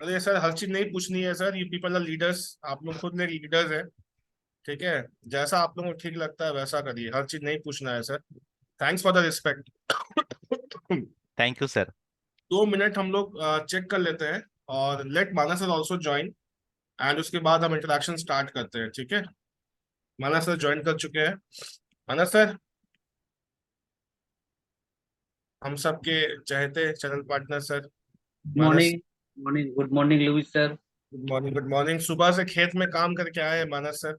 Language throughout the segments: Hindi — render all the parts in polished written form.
अरे सर, हर चीज नहीं पूछनी है sir. You people are leaders, आप लोग खुद में लीडर्स हैं। ठीक है, जैसा आप लोगों को ठीक लगता है वैसा करिए, हर चीज नहीं पूछना है sir. Thanks for the respect. Thank you sir. 2 minute हम लोग चेक कर लेते हैं, और let Manas sir also join, and उसके बाद हम इंटरेक्शन स्टार्ट करते हैं। ठीक है, मानस सर ज्वाइन कर चुके हैं। मानस सर, हम सबके चहेते channel partner sir. Manas, morning. Morning, good morning Luis sir. Good morning. Good morning. सुबह से खेत में काम करके आए हैं मानस सर।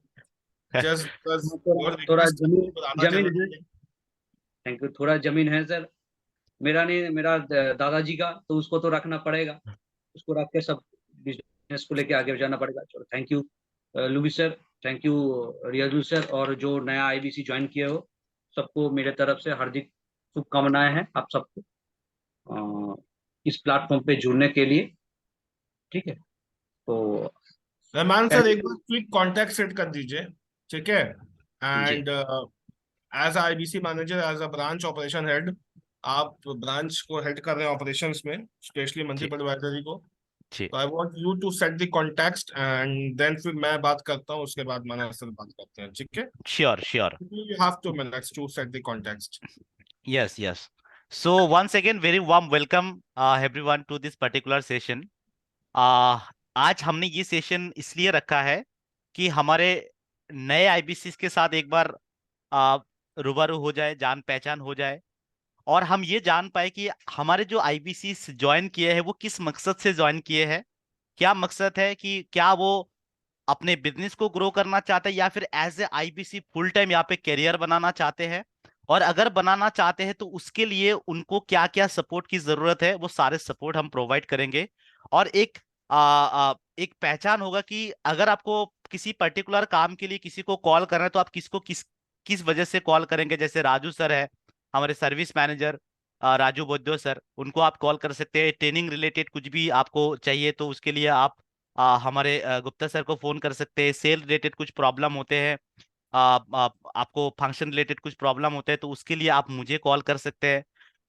जस्ट बिकॉज हाँ, थोड़ा योर थोड़ा रिक्वेस्ट जमीन पर आना जमीन है। जरूरी है। Thank you. थोड़ा जमीन है सर। मेरा नहीं, मेरा दादाजी का, तो उसको तो रखना पड़ेगा। उसको रख के सब बिजनेस को लेके आगे जाना पड़ेगा। चलो, thank you Luis sir. Thank you Riyaju sir. और जो नया आईबीसी ज्वाइन किए हो, सबको मेरे तरफ से हार्दिक शुभकामनाएं हैं आप सबको, इस प्लेटफॉर्म पे जुड़ने के लिए। ठीक है, तो रहमान सर, एक पहले। बार क्विक कॉन्टेक्ट सेट कर दीजिए। ठीक है, जी and as IBC manager, as a branch operation head, आप ब्रांच को हेड कर रहे हैं ऑपरेशंस में, स्पेशली मंथली जी एडवाइजरी को। जी। तो I want you to set the context, and then फिर मैं बात करता हूँ, उसके बाद मानस सर बात करते हैं। ठीक है, sure sure. You have 2 minutes to set the context. Yes, yes. So once again, very warm welcome everyone to this particular session. आज हमने ये सेशन इसलिए रखा है कि हमारे नए आईबीसी के साथ एक बार uh, रूबरू हो जाए, जान पहचान हो जाए, और हम ये जान पाए कि हमारे जो आईबीसी ज्वाइन किए हैं वो किस मकसद से ज्वाइन किए हैं। क्या मकसद है, कि क्या वो अपने बिजनेस को ग्रो करना चाहते हैं, या फिर as a IBC full time यहाँ पे करियर बनाना चाहते हैं। और अगर बनाना चाहते हैं तो उसके लिए उनको क्या क्या सपोर्ट की जरूरत है, वो सारे सपोर्ट हम प्रोवाइड करेंगे। और एक पहचान होगा कि अगर आपको किसी पर्टिकुलर काम के लिए किसी को कॉल करना है तो आप किसको किस किस वजह से कॉल करेंगे। जैसे राजू सर है, हमारे सर्विस मैनेजर, राजू बोद्दो सर, उनको आप कॉल कर सकते हैं। ट्रेनिंग रिलेटेड कुछ भी आपको चाहिए तो उसके लिए आप हमारे गुप्ता सर को फोन कर सकते हैं। सेल रिलेटेड कुछ प्रॉब्लम होते हैं, आपको फंक्शन रिलेटेड कुछ प्रॉब्लम होते हैं तो उसके लिए आप मुझे कॉल कर सकते हैं।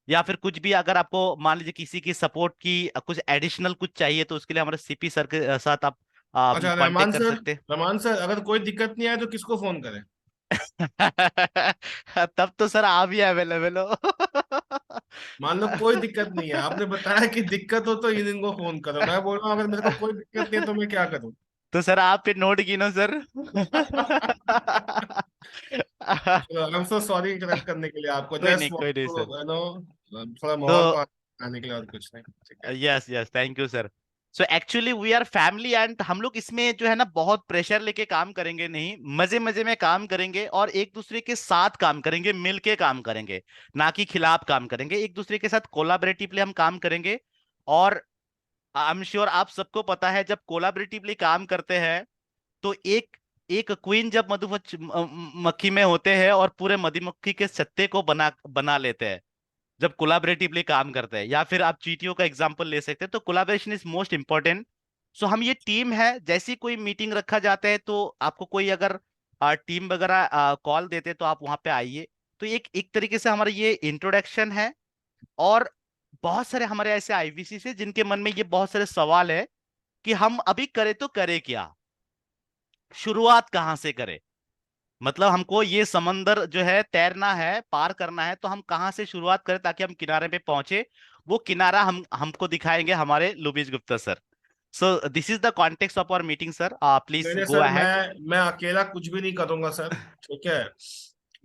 या फिर कुछ भी अगर आपको मान लीजिए किसी की सपोर्ट की कुछ एडिशनल कुछ चाहिए तो उसके लिए हमारे सीपी सर के साथ आप अच्छा रहमान कांटेक्ट कर सर, सकते हैं। रहमान सर, अगर कोई दिक्कत नहीं आए तो किसको फोन करें? तब तो सर आप ही अवेलेबल हो। मान लो कोई दिक्कत नहीं है, आपने बताया कि दिक्कत हो तो इन इनको फोन करो, मैं बोल रहा हूँ अगर मेरे को कोई दिक्कत नहीं है तो मैं क्या करूँ? तो सर आप फिर नोट गिनो sir. I am so sorry interrupt करने के लिए आपको, कोई नहीं, जस्ट कोई वांट नहीं टू सर। थोड़ा तो माहौल को आने के लिए, और कुछ नहीं। ठीक है। Yes yes, thank you sir. So actually we are family, and हम लोग इसमें जो है ना बहुत प्रेशर लेके काम करेंगे नहीं, मजे मजे में काम करेंगे और एक दूसरे के साथ काम करेंगे, मिल के काम करेंगे, ना कि खिलाफ काम करेंगे। एक दूसरे के साथ कोलाबरेटिवली हम काम करेंगे। और आई एम श्योर आप सबको पता है, जब कोलाबरेटिवली काम करते हैं तो एक एक क्वीन जब मक्खी में होते हैं और पूरे मधुमक्खी के छत्ते को बना बना लेते हैं, जब कोलाबरेटिवली काम करते हैं। या फिर आप चींटियों का एग्जांपल ले सकते हैं। तो कोलाबरेशन इज मोस्ट इंपॉर्टेंट। सो हम ये टीम है, जैसी कोई मीटिंग रखा जाता है तो आपको कोई अगर टीम वगैरह कॉल देते हैं तो आप वहां पे आइए। तो एक एक तरीके से हमारा ये इंट्रोडक्शन है। और बहुत सारे हमारे ऐसे आईबीसी से जिनके मन में ये बहुत सारे सवाल है कि हम अभी करें तो करें क्या, शुरुआत कहाँ से करें। मतलब हमको ये समंदर जो है तैरना है, पार करना है, तो हम कहाँ से शुरुआत करें ताकि हम किनारे पे पहुंचे। वो किनारा हमको दिखाएंगे हमारे Lubis Gupta sir. So this is the context of our meeting sir, please नहीं नहीं गो सर, अहेड। मैं अकेला कुछ भी नहीं करूंगा सर। ठीक है,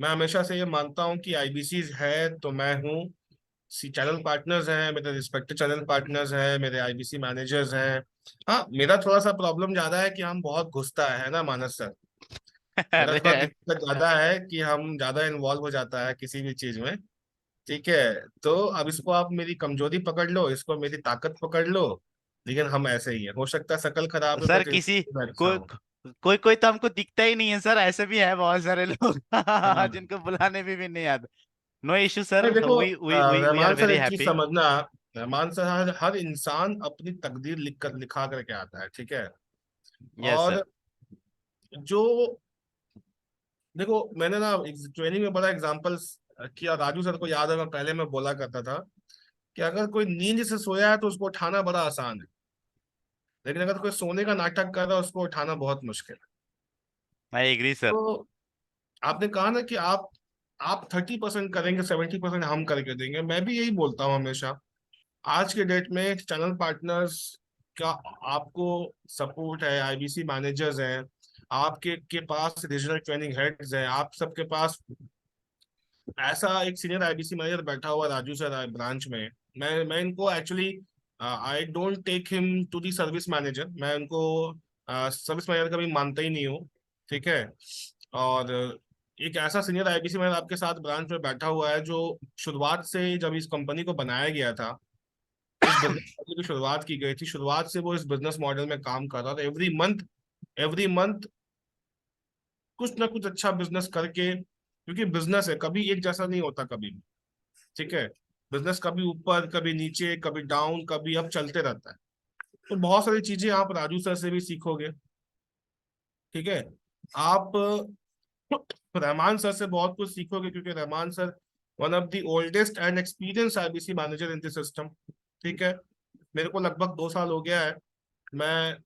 मैं हमेशा से ये मानता हूँ कि आईबीसी है तो मैं हूँ। सी चैनल पार्टनर्स हैं, मेरे रिस्पेक्टेड चैनल पार्टनर्स हैं, मेरे आईबीसी मैनेजर्स हैं। हाँ, मेरा थोड़ा सा प्रॉब्लम ज्यादा है कि हम बहुत घुसता है ना मानस सर। मेरा थोड़ा अरे दिक्कत ज्यादा है कि हम ज्यादा इन्वॉल्व हो जाता है किसी भी चीज में। ठीक है, तो अब इसको आप मेरी कमजोरी पकड़ लो, इसको मेरी ताकत पकड़ लो। लेकिन हम ऐसे ही है, हो सकता है शकल खराब है सर बट किसी अच्छा कोई हूँ। कोई कोई तो हमको दिखता ही नहीं है सर, ऐसे भी है बहुत सारे लोग हाँ। जिनको बुलाने में भी नहीं आता। नो इश्यू सर, नहीं देखो, we are Rahman sir very एक चीज हैप्पी। समझना। रहमान सर, हर इंसान अपनी तकदीर लिखा करके आता है। ठीक है, यस सर। और जो, देखो मैंने ना ट्रेनिंग में बड़ा एग्जांपल किया, राजू सर को याद है, मैं पहले मैं बोला करता था कि अगर कोई नींद से सोया है तो उसको उठाना बड़ा आसान है। लेकिन अगर कोई सोने का नाटक कर रहा है उसको उठाना बहुत मुश्किल है। I agree sir. तो आपने कहा ना कि आप 30% करेंगे, 70% हम करके देंगे, मैं भी यही बोलता हूँ हमेशा। आज के डेट में चैनल पार्टनर्स का आपको सपोर्ट है, आईबीसी मैनेजर्स हैं, आपके के पास रीजनल ट्रेनिंग हेड्स हैं, आप सबके पास ऐसा एक सीनियर आईबीसी मैनेजर बैठा हुआ राजू सर ब्रांच में। मैं इनको actually I don't take him to the service manager, मैं उनको सर्विस मैनेजर कभी मानता ही नहीं हूँ। ठीक है। और एक ऐसा सीनियर आईबीसी मैनेजर आपके साथ ब्रांच में बैठा हुआ है जो शुरुआत से, जब इस कंपनी को बनाया गया था, इस बिजनेस मॉडल की शुरुआत की गई थी, शुरुआत से वो इस बिजनेस मॉडल में काम कर रहा था। एवरी मंथ कुछ ना कुछ अच्छा बिजनेस करके, क्योंकि बिजनेस है, कभी एक जैसा नहीं होता कभी भी। ठीक है। बिजनेस कभी ऊपर, कभी नीचे, कभी डाउन, कभी अप चलते रहता है। तो बहुत सारी चीजें आप राजू सर से भी सीखोगे। ठीक है। आप रहमान सर से बहुत कुछ सीखोगे, क्योंकि Rahman sir one of the oldest and experience IBC manager in the system. ठीक है। मेरे को लगभग 2 साल हो गया है। मैं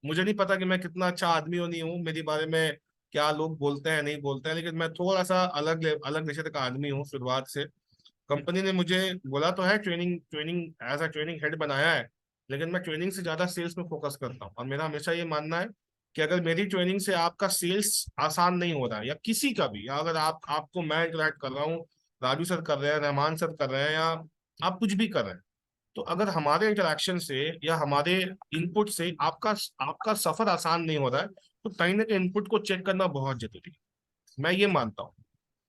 मुझे नहीं पता कि मैं कितना अच्छा आदमी हूँ नहीं हूँ, मेरे बारे में क्या लोग बोलते हैं नहीं बोलते हैं, लेकिन मैं थोड़ा सा अलग नेचर का आदमी हूँ शुरुआत से। कंपनी ने मुझे बोला तो है, training training as a training head बनाया है, लेकिन मैं ट्रेनिंग से ज्यादा सेल्स में फोकस करता हूँ। और मेरा हमेशा ये मानना है कि अगर मेरी ट्रेनिंग से आपका सेल्स आसान नहीं हो रहा है, या किसी का भी, या अगर आपको मैं इंटरेक्ट कर रहा हूँ, राजू सर कर रहे हैं, रहमान सर कर रहे हैं, या आप कुछ भी कर रहे हैं, तो अगर हमारे इंटरेक्शन से या हमारे इनपुट से आपका आपका सफर आसान नहीं हो रहा है, तो कहीं ना कहीं इनपुट को चेक करना बहुत जरूरी है, मैं ये मानता हूँ।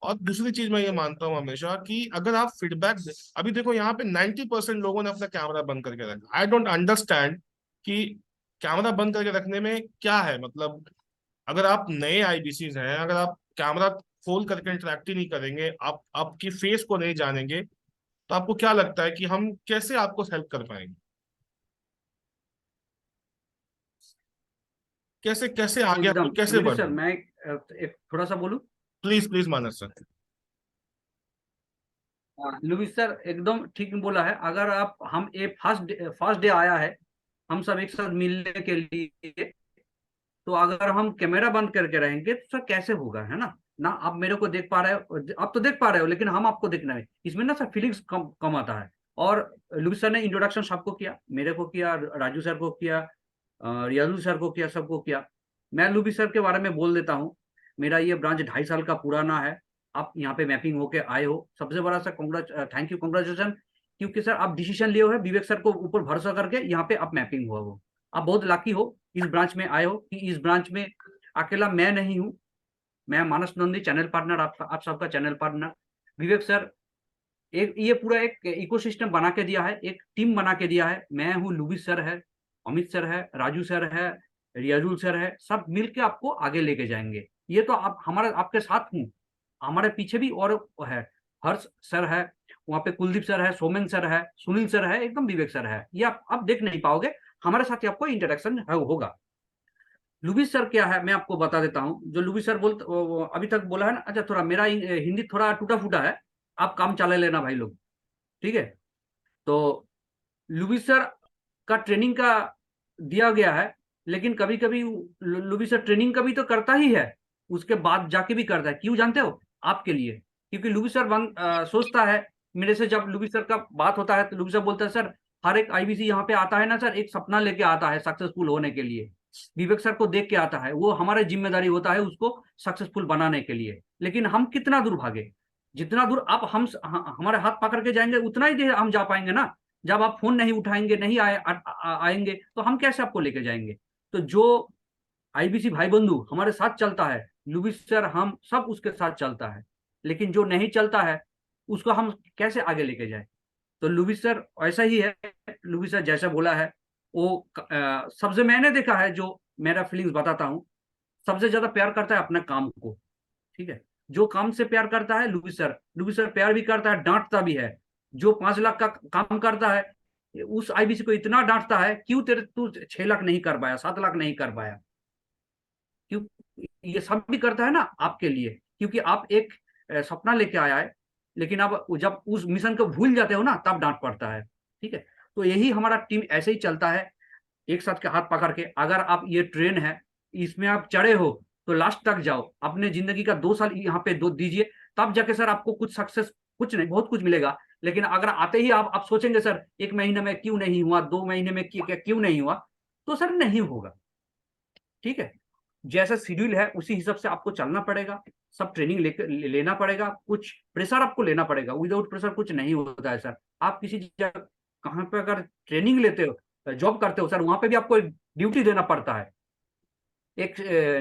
और दूसरी चीज मैं ये मानता हूँ हमेशा कि अगर आप फीडबैक, अभी देखो यहाँ पे 90% लोगों ने अपना कैमरा बंद करके रखा। आई डोंट अंडरस्टैंड कि कैमरा बंद करके रखने में क्या है मतलब। अगर आप नए आईबीसीज हैं, अगर आप कैमरा खोल करके इंटरेक्ट ही नहीं करेंगे, आप आपकी फेस को नहीं जानेंगे, तो आपको क्या लगता है कि हम कैसे आपको हेल्प कर पाएंगे? कैसे कैसे आगे हम एकदम लोग कैसे लुबी सर, बढ़े? मैं एक थोड़ा सा बोलूं। Please please Manas sir. हाँ, लुबी सर एकदम ठीक बोला है। अगर आप हम ये फर्स्ट डे आया है हम सब एक साथ मिलने के लिए, तो अगर हम कैमरा बंद करके रहेंगे तो सर कैसे होगा, है ना? ना आप मेरे को देख पा रहे हो, आप तो देख पा रहे हो, लेकिन हम आपको देख रहे हैं, इसमें ना सर फीलिंग्स कम कम आता है। और लुबी सर ने इंट्रोडक्शन सबको किया, मेरे को किया, राजू सर को किया, रियाजू सर को किया, सबको किया। मैं लुबी सर के बारे में बोल देता हूँ। मेरा ये ब्रांच 2.5 साल का पुराना है। आप यहाँ पे मैपिंग होके आए हो, सबसे बड़ा सर थैंक यू, कॉन्ग्रेचुलेशन। क्योंकि सर आप डिसीजन लिए हो है विवेक सर को ऊपर भरोसा करके, यहाँ पे आप मैपिंग हुआ हो। आप बहुत लाकी हो, इस ब्रांच में आए हो, कि इस ब्रांच में अकेला मैं नहीं हूँ। मैं मानस नंदी चैनल पार्टनर, आप सबका चैनल पार्टनर विवेक सर, एक ये पूरा एक इकोसिस्टम बना के दिया है, एक टीम बना के दिया है। मैं हूँ, लुबी सर है, अमित सर है, राजू सर है, रियाजुल सर है, सब मिलके आपको आगे लेके जाएंगे। ये तो आप हमारे आपके साथ हूँ, हमारे पीछे भी और है, हर्ष सर है, वहाँ पे कुलदीप सर है, सोमेन सर है, सुनील सर है, एकदम विवेक सर है। ये आप देख नहीं पाओगे, हमारे साथ ही आपको इंटरेक्शन होगा। लुबी सर क्या है मैं आपको बता देता हूँ। जो लुबी सर अभी तक बोला है ना, अच्छा थोड़ा मेरा हिंदी थोड़ा टूटा फूटा है, आप काम चला लेना भाई लोग, ठीक है? तो लुबी सर का ट्रेनिंग का दिया गया है, लेकिन कभी कभी लुबी सर ट्रेनिंग का भी तो करता ही है, उसके बाद जाके भी करता है। क्यों जानते हो? आपके लिए। क्योंकि लुबी सर सोचता है मेरे से, जब लुबी सर का बात होता है तो लुबी सर बोलता है, सर हर एक आईबीसी यहाँ पे आता है ना सर, एक सपना लेके आता है सक्सेसफुल होने के लिए, विवेक सर को देख के आता है, वो हमारी जिम्मेदारी होता है उसको सक्सेसफुल बनाने के लिए। लेकिन हम कितना दूर भागे? जितना दूर आप हमारे हाथ पकड़ के जाएंगे उतना ही देर हम जा पाएंगे ना। जब आप फोन नहीं उठाएंगे, नहीं आएंगे, तो हम कैसे आपको लेके जाएंगे? तो जो आईबीसी भाई बंधु हमारे साथ चलता है, लुबी सर हम सब उसके साथ चलता है, लेकिन जो नहीं चलता है उसको हम कैसे आगे लेके जाए? तो लुबी सर ऐसा ही है। लुबी सर जैसा बोला है वो सबसे मैंने देखा है, जो मेरा फीलिंग्स बताता हूँ, सबसे ज्यादा प्यार करता है अपने काम को, ठीक है? जो काम से प्यार करता है लुबी सर प्यार भी करता है, डांटता भी है। जो 5 लाख का काम करता है उस आईबीसी को इतना डांटता है, क्यों तू 6 लाख नहीं कर पाया, 7 लाख नहीं कर पाया? क्यों? ये सब भी करता है ना आपके लिए, क्योंकि आप एक सपना लेके आया है, लेकिन अब जब उस मिशन को भूल जाते हो ना, तब डांट पड़ता है, ठीक है? तो यही हमारा टीम ऐसे ही चलता है। एक साथ के हाथ पकड़ के, अगर आप ये ट्रेन है इसमें आप चढ़े हो तो लास्ट तक जाओ, अपने जिंदगी का 2 साल यहाँ पे दो दीजिए, तब जाके सर आपको कुछ सक्सेस, कुछ नहीं बहुत कुछ मिलेगा। लेकिन अगर आते ही आप सोचेंगे सर 1 महीने में क्यों नहीं हुआ, 2 महीने में क्यों नहीं हुआ, तो सर नहीं होगा। ठीक है, जैसा शेड्यूल है उसी हिसाब से आपको चलना पड़ेगा, सब ट्रेनिंग लेना पड़ेगा, कुछ प्रेशर आपको लेना पड़ेगा, विदाउट प्रेशर कुछ नहीं होता है सर। आप किसी जगह कहाँ पे अगर ट्रेनिंग लेते हो, जॉब करते हो सर, वहां पे भी आपको ड्यूटी देना पड़ता है, एक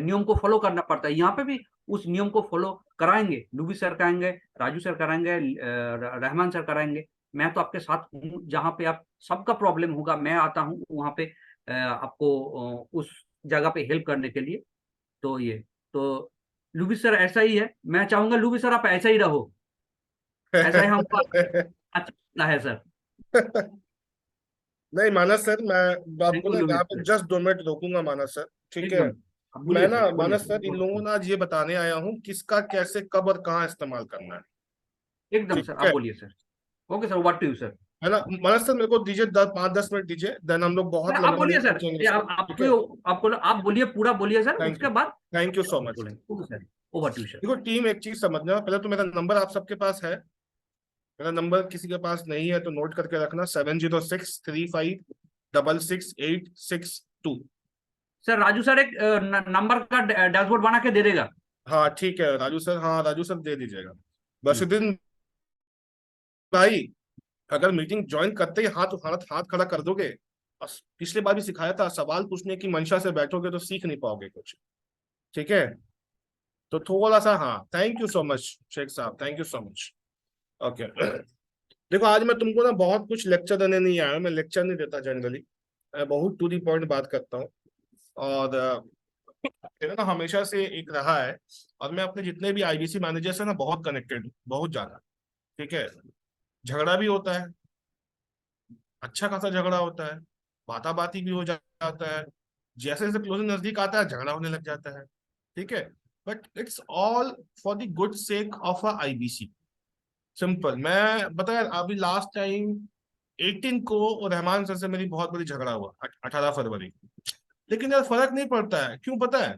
नियम को फॉलो करना पड़ता है। यहाँ पे भी उस नियम को फॉलो कराएंगे, लुबी सर कराएंगे, राजू सर कराएंगे, रहमान सर कराएंगे। मैं तो आपके साथ हूँ, जहाँ पे आप सबका प्रॉब्लम होगा मैं आता हूँ वहाँ पे आपको उस जगह पे हेल्प करने के लिए। तो ये तो लुबी सर ऐसा ही है, मैं चाहूंगा लुबी सर आप ऐसा ही रहो, ऐसा ही हमको अच्छा लगता है सर। नहीं मानस सर, मैं थैंक आपको यू ना लुबी यहाँ पे सर, जस्ट 2 मिनट रोकूंगा मानस सर, ठीक है। एकदम। अब मैं बोलिए ना सर, बोलिए मानस सर, इन लोगों सर, ने आज ये बताने आया हूँ किसका कैसे कब और कहाँ इस्तेमाल करना है, एकदम ठीक सर, है। आप बोलिए sir. Okay sir, what to you sir. है ना मानस सर, मेरे को दीजिए 5-10 मिनट दीजिए, देन हम लोग बहुत आप लंबा नहीं बोलिए सर, खींचेंगे ये सर, आप ठीक है। आपको आपको आप बोलिए, पूरा बोलिए सर, थैंक उसके यू, बाद थैंक यू सो मच। बोलेंगे। Okay sir, over to sir. देखो टीम, एक चीज समझना, पहले तो मेरा नंबर आप सबके पास है, मेरा नंबर किसी के पास नहीं है तो नोट करके रखना, 7063568682। सर राजू सर एक नंबर का डैशबोर्ड बना के दे देगा। हाँ ठीक है राजू सर, हाँ राजू सर दे दीजिएगा। हम्म, बशीरुद्दीन भाई, अगर मीटिंग ज्वाइन करते ही हाथ हाथ हाथ खड़ा कर दोगे, और पिछले बार भी सिखाया था, सवाल पूछने की मंशा से बैठोगे तो सीख नहीं पाओगे कुछ, ठीक है। तो थोड़ा सा, हाँ thank you so much Sheikh साहब, thank you so much. Okay, देखो आज मैं तुमको ना बहुत कुछ लेक्चर देने नहीं आया हूं, मैं लेक्चर नहीं देता जनरली, मैं बहुत टू दी पॉइंट बात करता हूँ। और मेरा ना हमेशा से एक रहा है, और मैं अपने जितने भी आईबीसी मैनेजर से ना बहुत कनेक्टेड हूँ, बहुत ज्यादा, ठीक है। झगड़ा भी होता है, अच्छा खासा झगड़ा होता है, बाता बाती भी हो जाता है, जैसे जैसे क्लोजिंग नजदीक आता है झगड़ा होने लग जाता है, ठीक है। But it's all for the good sake of a IBC, simple. मैं पता है अभी लास्ट टाइम 18 को रहमान सर से मेरी बहुत बड़ी झगड़ा हुआ, 18 फरवरी। लेकिन यार फर्क नहीं पड़ता है, क्यों पता है,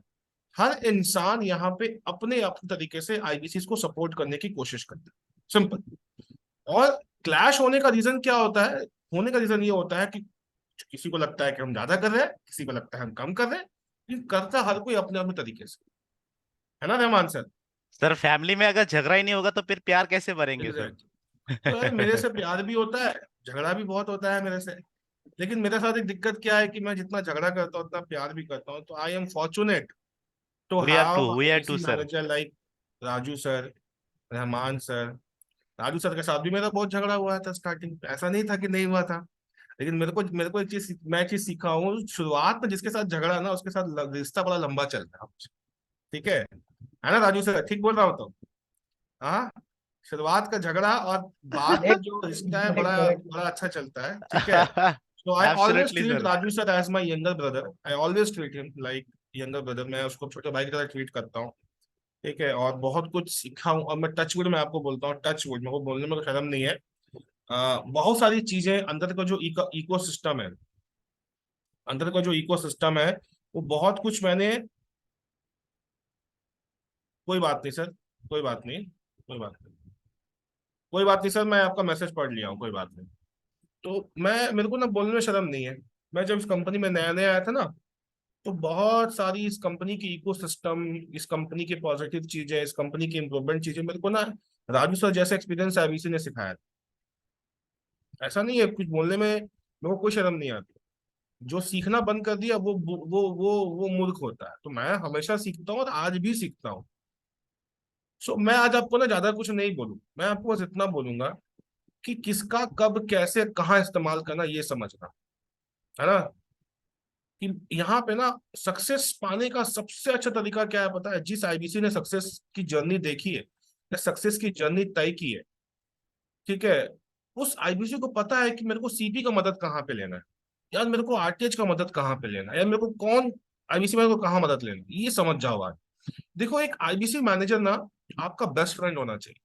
हर इंसान यहाँ पे अपने अपने तरीके से आईबीसी को सपोर्ट करने की कोशिश करता है, सिंपल। और क्लैश होने का रीजन क्या होता है, होने का रीजन ये होता है कि किसी को लगता है कि हम ज्यादा कर रहे हैं, किसी को लगता है हम कम कर रहे हैं, लेकिन करता हर कोई अपने अपने तरीके से, है ना रहमान सर। सर फैमिली में अगर झगड़ा ही नहीं होगा तो फिर प्यार कैसे भरेंगे सर? एग्जैक्ट। तो यार मेरे से प्यार भी होता है, झगड़ा भी बहुत होता है मेरे से, लेकिन मेरे साथ एक दिक्कत क्या है कि मैं जितना झगड़ा करता हूँ उतना प्यार भी करता हूँ, तो I am fortunate to we are to have we are to IBC sir. Manager like Raju sir, Rahman sir. Raju sir के साथ भी मेरा बहुत झगड़ा हुआ था स्टार्टिंग, ऐसा नहीं था कि नहीं हुआ था। लेकिन मेरे को एक चीज, मैं एक चीज सीखा हूँ, शुरुआत में जिसके साथ झगड़ा ना उसके साथ रिश्ता बड़ा लंबा चलता है, ठीक है ना राजू सर, ठीक बोल रहा हूँ तो। हाँ, शुरुआत का झगड़ा और बाद का जो रिश्ता है बड़ा बड़ा अच्छा चलता है, ठीक है। So I always absolutely treat sir. Raju sir as my younger brother. I always treat him like younger brother. मैं उसको छोटे भाई की तरह ट्रीट करता हूँ, ठीक है। और बहुत कुछ सीखा हूँ, और मैं टच वुड में आपको बोलता हूँ, टच वुड, मेरे को बोलने में कोई शर्म नहीं है। बहुत सारी चीजें अंदर का जो इको सिस्टम है, अंदर का जो इको सिस्टम है, वो बहुत कुछ मैंने, कोई बात नहीं सर, कोई बात नहीं, कोई बात नहीं, कोई बात नहीं सर, मैं आपका मैसेज पढ़ लिया हूँ, कोई बात नहीं। तो मैं, मेरे को ना बोलने में शर्म नहीं है। मैं जब इस कंपनी में नया नया आया था ना, तो बहुत सारी इस कंपनी की इकोसिस्टम, इस कंपनी की पॉजिटिव चीजें, इस कंपनी की इंप्रूवमेंट चीजें मेरे को ना राजू सर जैसा एक्सपीरियंस आईबीसी ने सिखाया था। ऐसा नहीं है, कुछ बोलने में मेरे को कोई शर्म नहीं आती। जो सीखना बंद कर दिया वो मूर्ख होता है, तो मैं हमेशा सीखता हूँ और आज भी सीखता हूँ। सो मैं आज आपको ना ज्यादा कुछ नहीं बोलूँ, मैं आपको बस इतना बोलूंगा कि किसका कब कैसे कहाँ इस्तेमाल करना ये समझना, है ना। कि यहाँ पे ना सक्सेस पाने का सबसे अच्छा तरीका क्या है पता है, जिस आईबीसी ने सक्सेस की जर्नी देखी है या सक्सेस की जर्नी तय की है, ठीक है, उस आईबीसी को पता है कि मेरे को सीपी का मदद कहाँ पे लेना है, यार मेरे को आरटीएच का मदद कहाँ पे लेना है, या मेरे को कौन आईबीसी मेरे को कहाँ मदद लेना है, ये समझ जाओ आज। देखो एक आईबीसी मैनेजर ना आपका बेस्ट फ्रेंड होना चाहिए,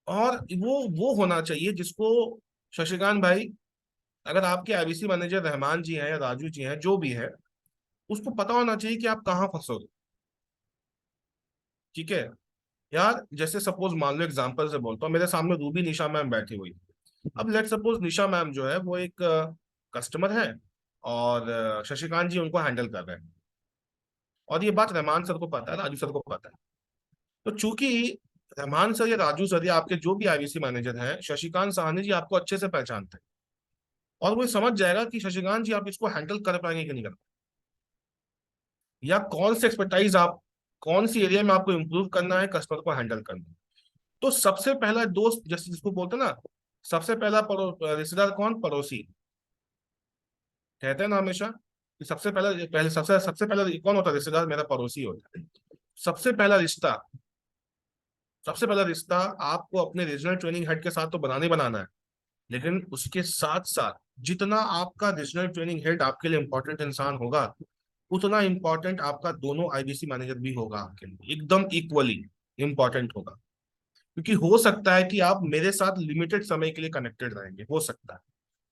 और वो होना चाहिए जिसको, शशिकांत भाई, अगर आपके आईबीसी मैनेजर रहमान जी हैं या राजू जी हैं, जो भी है, उसको पता होना चाहिए कि आप कहाँ फंसोगे। ठीक है यार, जैसे सपोज मान लो, एग्जांपल से बोलता हूँ, मेरे सामने रूबी निशा मैम बैठी हुई है। अब लेट सपोज निशा मैम जो है वो एक कस्टमर है, और शशिकांत जी उनको हैंडल कर रहे हैं, और ये बात रहमान सर को पता है, राजू सर को पता है। तो चूंकि रहमान सर या राजू सर या आपके जो भी आईबीसी मैनेजर हैं, शशिकांत साहनी जी आपको अच्छे से पहचानते हैं, और वो समझ जाएगा कि शशिकांत जी आप इसको हैंडल कर पाएंगे कि नहीं कर पाएंगे, या कौन से एक्सपर्टाइज आप, कौन सी एरिया में आपको इंप्रूव करना है कस्टमर को हैंडल करना है। तो सबसे पहला दोस्त, जैसे जिसको बोलते हैं ना, सबसे पहला रिश्तेदार कौन? पड़ोसी। कहते हैं ना हमेशा कि सबसे पहला, पहले सबसे सबसे पहला कौन होता है रिश्तेदार? मेरा पड़ोसी होता है। सबसे पहला रिश्ता, सबसे पहला रिश्ता आपको अपने रीजनल ट्रेनिंग हेड के साथ तो बनाना ही बनाना है, लेकिन उसके साथ साथ जितना आपका रीजनल ट्रेनिंग हेड आपके लिए इंपॉर्टेंट इंसान होगा, उतना इंपॉर्टेंट आपका दोनों आईबीसी मैनेजर भी होगा आपके लिए, एकदम इक्वली इंपॉर्टेंट होगा। क्योंकि हो सकता है कि आप मेरे साथ लिमिटेड समय के लिए कनेक्टेड रहेंगे, हो सकता है,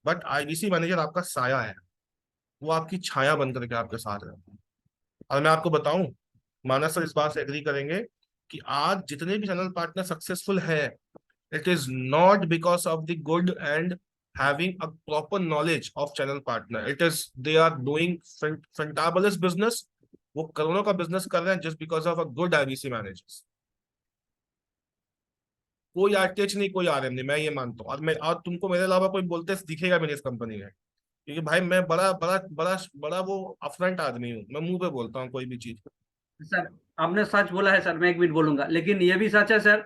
बट आईबीसी मैनेजर आपका साया है, वो आपकी छाया बन करके आपके साथ रहता है। और मैं आपको बताऊं, मानस सर इस बात से एग्री करेंगे कि आज जितने भी चैनल पार्टनर सक्सेसफुल है, it is not because of the good and having a proper knowledge of channel partner. It is they are doing fantabulous business. वो करोड़ों का बिजनेस कर रहे हैं just because of a good IBC managers. कोई आरटीएच नहीं, कोई आरएम नहीं, मैं ये मानता हूँ। और तुमको मेरे अलावा कोई बोलते दिखेगा भी नहीं इस कंपनी में, क्योंकि भाई मैं बड़ा बड़ा बड़ा बड़ा वो अपफ्रंट आदमी हूँ, मैं मुंह पे बोलता हूँ कोई भी चीज। सर आपने सच बोला है सर, मैं 1 मिनट बोलूंगा, लेकिन ये भी सच है सर,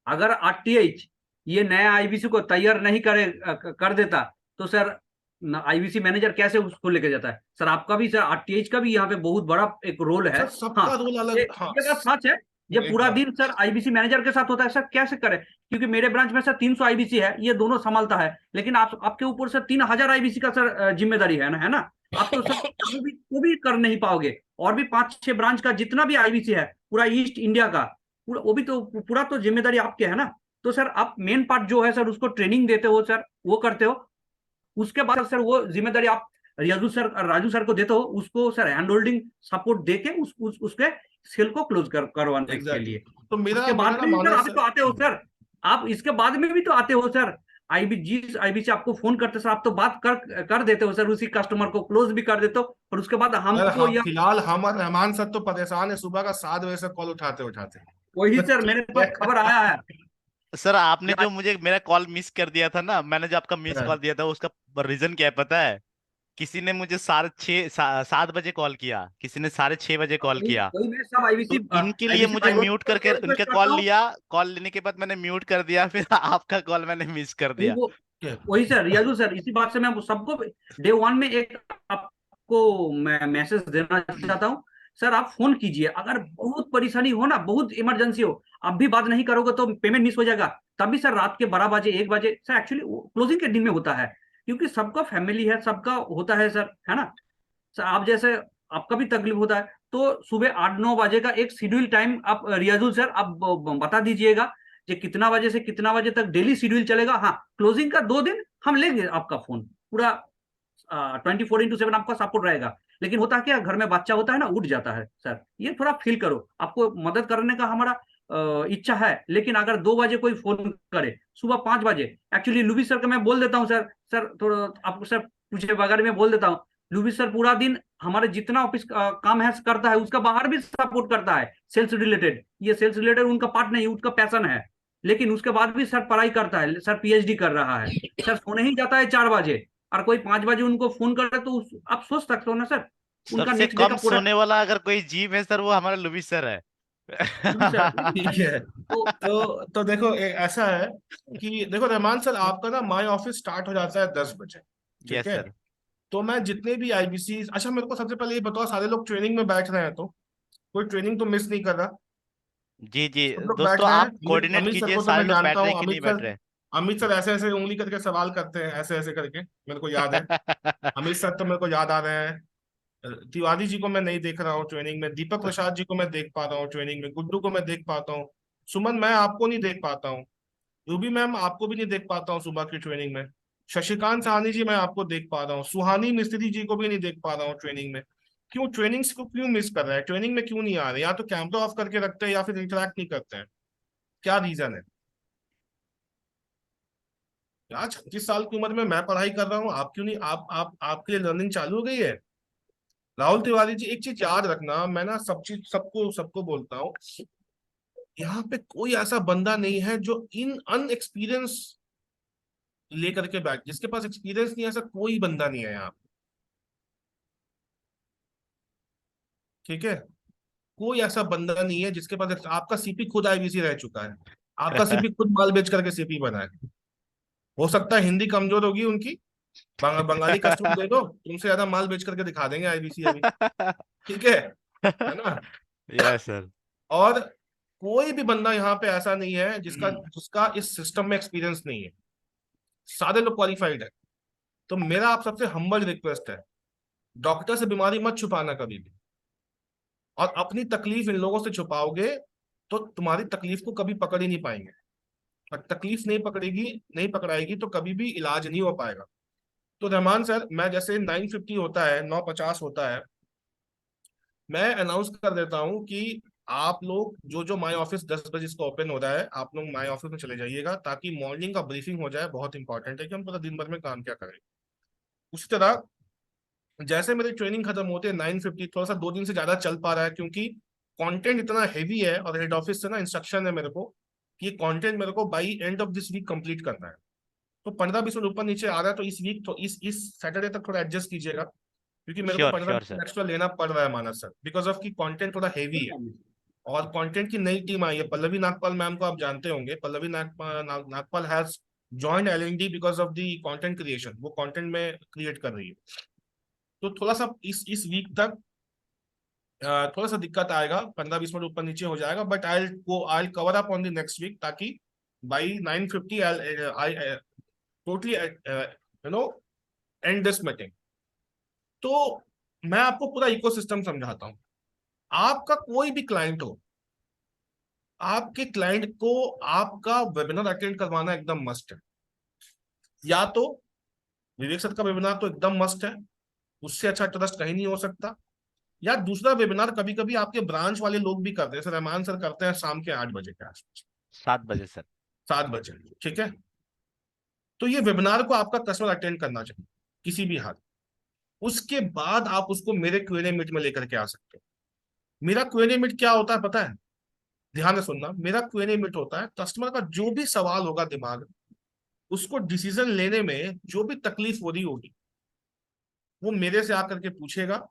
अगर आरटीएच ये नया आईबीसी को तैयार नहीं कर देता तो सर आईबीसी मैनेजर कैसे उसको लेके जाता है? सर आपका भी, सर आरटीएच का भी यहाँ पे बहुत बड़ा एक रोल है। सर सबका हाँ, रोल ये अलग, हाँ। ये बात सच है। ये पूरा एकदम दिन सर आईबीसी मैनेजर के साथ होता है। सर कैसे करे? क्योंकि मेरे ब्रांच में सर 300 आईबीसी है, ये दोनों संभालता है, लेकिन आपके ऊपर सर 3000 आईबीसी का सर जिम्मेदारी है ना, है ना? आप तो सर वो भी कर नहीं पाओगे। और भी 5-6 ब्रांच का जितना भी आईबीसी है पूरा ईस्ट इंडिया का, पूरा वो भी तो पूरा तो जिम्मेदारी आपके है ना। तो सर आप मेन पार्ट जो है सर उसको ट्रेनिंग देते हो सर, वो करते हो। उसके बाद सर वो जिम्मेदारी आप राजू सर को देते हो, उसको सर हैंड होल्डिंग सपोर्ट देके उसके सेल को क्लोज करवाने के एग्जैक्टली। लिए। तो मेरा उसके मेरा बाद ना में भी सर मानस आप तो आते हो सर, आप इसके बाद में भी तो आते हो सर। आईबीसी आपको फोन करते सर, आप तो बात कर देते हो सर, उसी कस्टमर को क्लोज भी कर देते हो, और उसके बाद यार हमको हाँ, या फिलहाल हम और रहमान सर तो परेशान है, सुबह का 7 बजे से कॉल उठाते उठाते। वही सर मेरे ठीक पास खबर आया है। सर आपने जो मुझे मेरा कॉल मिस कर दिया था ना, मैंने जो आपका मिस है। कॉल दिया था उसका रीजन क्या है पता है? किसी ने मुझे 7:30 बजे कॉल किया, किसी ने 6:30 बजे कॉल वही किया। वही मैं सब आईबीसी तो इनके लिए आईबीसी मुझे भाई म्यूट करके को उनका रिक्वेस्ट कॉल करता हूँ। लिया, कॉल लेने के बाद मैंने म्यूट कर दिया, फिर आपका कॉल मैंने मिस कर दिया। वो वही सर रियाजू सर, इसी बात से मैं वो सबको डे 1 में एक आपको मैं मैसेज देना चाहता हूँ। सर आप फोन कीजिए, अगर बहुत परेशानी हो ना, बहुत इमरजेंसी हो, अब भी बात नहीं करोगे तो पेमेंट मिस हो जाएगा। तभी सर रात के 12 बजे 1 बजे सर, एक्चुअली क्लोजिंग के दिन में होता है, क्योंकि सबका फैमिली है, सबका होता है सर, है ना? सर आप जैसे आपका भी तकलीफ होता है, तो सुबह 8-9 बजे का एक शेड्यूल टाइम आप रियाजुल सर आप बता दीजिएगा कि कितना बजे से कितना बजे तक डेली शेड्यूल चलेगा। हाँ, क्लोजिंग का 2 दिन हम लेंगे आपका फोन, पूरा 24x7 आपका सपोर्ट रहेगा। लेकिन होता क्या, घर में बच्चा होता है ना, उठ जाता है सर, ये थोड़ा फील करो, आपको मदद करने का हमारा इच्छा है, लेकिन अगर 2 बजे कोई फोन करे, सुबह 5 बजे, एक्चुअली लुबी सर का मैं बोल देता हूँ सर, सर थोड़ा आपको सर पूछे बगैर में बोल देता हूँ, लुबी सर पूरा दिन हमारे जितना ऑफिस काम है करता है, उसका बाहर भी सपोर्ट करता है सेल्स रिलेटेड। ये सेल्स रिलेटेड उनका पार्ट नहीं, उसका पैशन है, लेकिन उसके बाद भी सर पढ़ाई करता है, सर पीएचडी कर रहा है। सर सोने ही जाता है 4 बजे, और कोई 5 बजे उनको फोन करे तो आप सोच सकते हो ना सर, उनका सबसे नेक्स्ट डे कम का पूरा। सोने वाला अगर कोई जीव है सर, वो हमारा लुबी सर है। लुबी सर ठीक है। तो तो देखो ऐसा है कि देखो रहमान सर, आपका ना माई ऑफिस स्टार्ट हो जाता है 10 बजे। ठीक यस है। सर। तो मैं जितने भी आईबीसी, अच्छा मेरे को सबसे पहले ये बताओ, सारे लोग ट्रेनिंग में बैठ रहे हैं तो कोई ट्रेनिंग तो मिस नहीं कर रहा? जी जी। सब लोग बैठ दोस्तों रहे हैं। आप अमित कोऑर्डिनेट अमित सर कीजिए, को तो सारे मैं लोग जानता बैठ रहे हूँ, हैं कि नहीं अमित बैठ सर, रहे। अमित सर ऐसे ऐसे उंगली करके सवाल करते हैं, ऐसे ऐसे करके, मेरे को याद है। अमित सर तो मेरे को याद आ रहे हैं। तिवारी जी को मैं नहीं देख रहा हूँ ट्रेनिंग में, दीपक प्रसाद जी को मैं देख पा रहा हूँ ट्रेनिंग में, गुड्डू को मैं देख पाता हूँ, सुमन मैं आपको नहीं देख पाता हूँ, रूबी मैम आपको भी नहीं देख पाता हूँ सुबह की ट्रेनिंग में। शशिकांत सहानी जी मैं आपको देख पा रहा हूँ, सुहानी मिस्त्री जी को भी नहीं देख पा रहा हूँ ट्रेनिंग में। क्यों ट्रेनिंग्स को क्यों मिस कर रहे हैं, ट्रेनिंग में क्यों नहीं आ रहे? या तो कैमरा ऑफ करके रखते हैं या फिर इंटरेक्ट नहीं करते हैं, क्या रीजन है? यार 36 साल की उम्र में मैं पढ़ाई कर रहा हूँ, आप क्यों नहीं, आप आपके लिए लर्निंग चालू हो गई है? राहुल तिवारी जी एक चीज याद रखना, मैं ना सब चीज सबको सबको बोलता हूँ, यहाँ पे कोई ऐसा बंदा नहीं है जो इन अनएक्सपीरियंस लेकर के बैठ, जिसके पास एक्सपीरियंस नहीं है, ऐसा कोई बंदा नहीं है यहाँ पे, ठीक है? कोई ऐसा बंदा नहीं है जिसके पास, आपका सीपी खुद आईबीसी रह चुका है, आपका सीपी खुद माल बेच करके सीपी बना है। हो सकता है हिंदी कमजोर होगी उनकी, बंगाली कस्टमर दे दो, तुमसे ज्यादा माल बेच करके दिखा देंगे आईबीसी अभी, ठीक है ना? Yes sir. और कोई भी बंदा यहाँ पे ऐसा नहीं है जिसका जिसका इस सिस्टम में एक्सपीरियंस नहीं है, सारे लोग क्वालिफाइड है। तो मेरा आप सबसे हम्बल रिक्वेस्ट है, डॉक्टर से बीमारी मत छुपाना कभी भी, और अपनी तकलीफ इन लोगों से छुपाओगे तो तुम्हारी तकलीफ को कभी पकड़ ही नहीं पाएंगे, और तकलीफ नहीं पकड़ेगी, नहीं पकड़ाएगी तो कभी भी इलाज नहीं हो पाएगा। तो रहमान सर, मैं जैसे 9:50 होता है, 9:50 होता है, मैं अनाउंस कर देता हूँ कि आप लोग जो जो माई ऑफिस 10 बजे इसका ओपन हो रहा है, आप लोग माई ऑफिस में चले जाइएगा, ताकि मॉर्निंग का ब्रीफिंग हो जाए। बहुत इंपॉर्टेंट है कि हम पूरा दिन भर में काम क्या करें। उसी तरह जैसे मेरी ट्रेनिंग खत्म होते हैं 9:50, थोड़ा सा 2 दिन से ज्यादा चल पा रहा है क्योंकि कंटेंट इतना हैवी है, और हेड ऑफिस से ना इंस्ट्रक्शन है मेरे को कि ये कंटेंट मेरे को by end of this week complete करना है। तो 15-20 मिनट ऊपर नीचे आ रहा है, तो इस वीक, तो इस सैटरडे तक थोड़ा एडजस्ट कीजिएगा, क्योंकि मेरे को श्योर पंद्रह श्योर मिनट सर। एक्स्ट्रा लेना पड़ रहा है मानस सर, बिकॉज ऑफ की कंटेंट थोड़ा हैवी है। और कंटेंट की नई टीम आई है, पल्लवी नागपाल मैम को आप जानते होंगे, Pallavi Nagpal has joined LND because of the content creation, वो कंटेंट में क्रिएट कर रही है। तो थोड़ा सा इस वीक तक थोड़ा सा दिक्कत आएगा, 15-20 मिनट ऊपर नीचे हो जाएगा, but I cover up on the next week, ताकि by 9:50 I totally no end this meeting. तो मैं आपको पूरा इकोसिस्टम समझाता हूँ। आपका कोई भी क्लाइंट हो, आपके क्लाइंट को आपका वेबिनार अटेंड करवाना एकदम मस्ट है। या तो विवेक सर का वेबिनार तो एकदम मस्ट है, उससे अच्छा ट्रस्ट कहीं नहीं हो सकता। या दूसरा वेबिनार कभी कभी आपके ब्रांच वाले लोग भी करते हैं, जैसे रहमान सर करते हैं शाम के 8 बजे के आसपास, 7 बजे सर। 7 बजे, ठीक है? तो ये वेबिनार को आपका कस्टमर अटेंड करना चाहिए किसी भी हाल। उसके बाद आप उसको मेरे क्यूएनए मीट में लेकर के आ सकते हो। मेरा क्यूएनए मीट क्या होता है पता है? ध्यान से सुनना, मेरा क्यूएनए मीट होता है, कस्टमर का जो भी सवाल होगा दिमाग में, उसको डिसीजन लेने में जो भी तकलीफ हो रही होगी, वो मेरे से आकर के पूछेगा,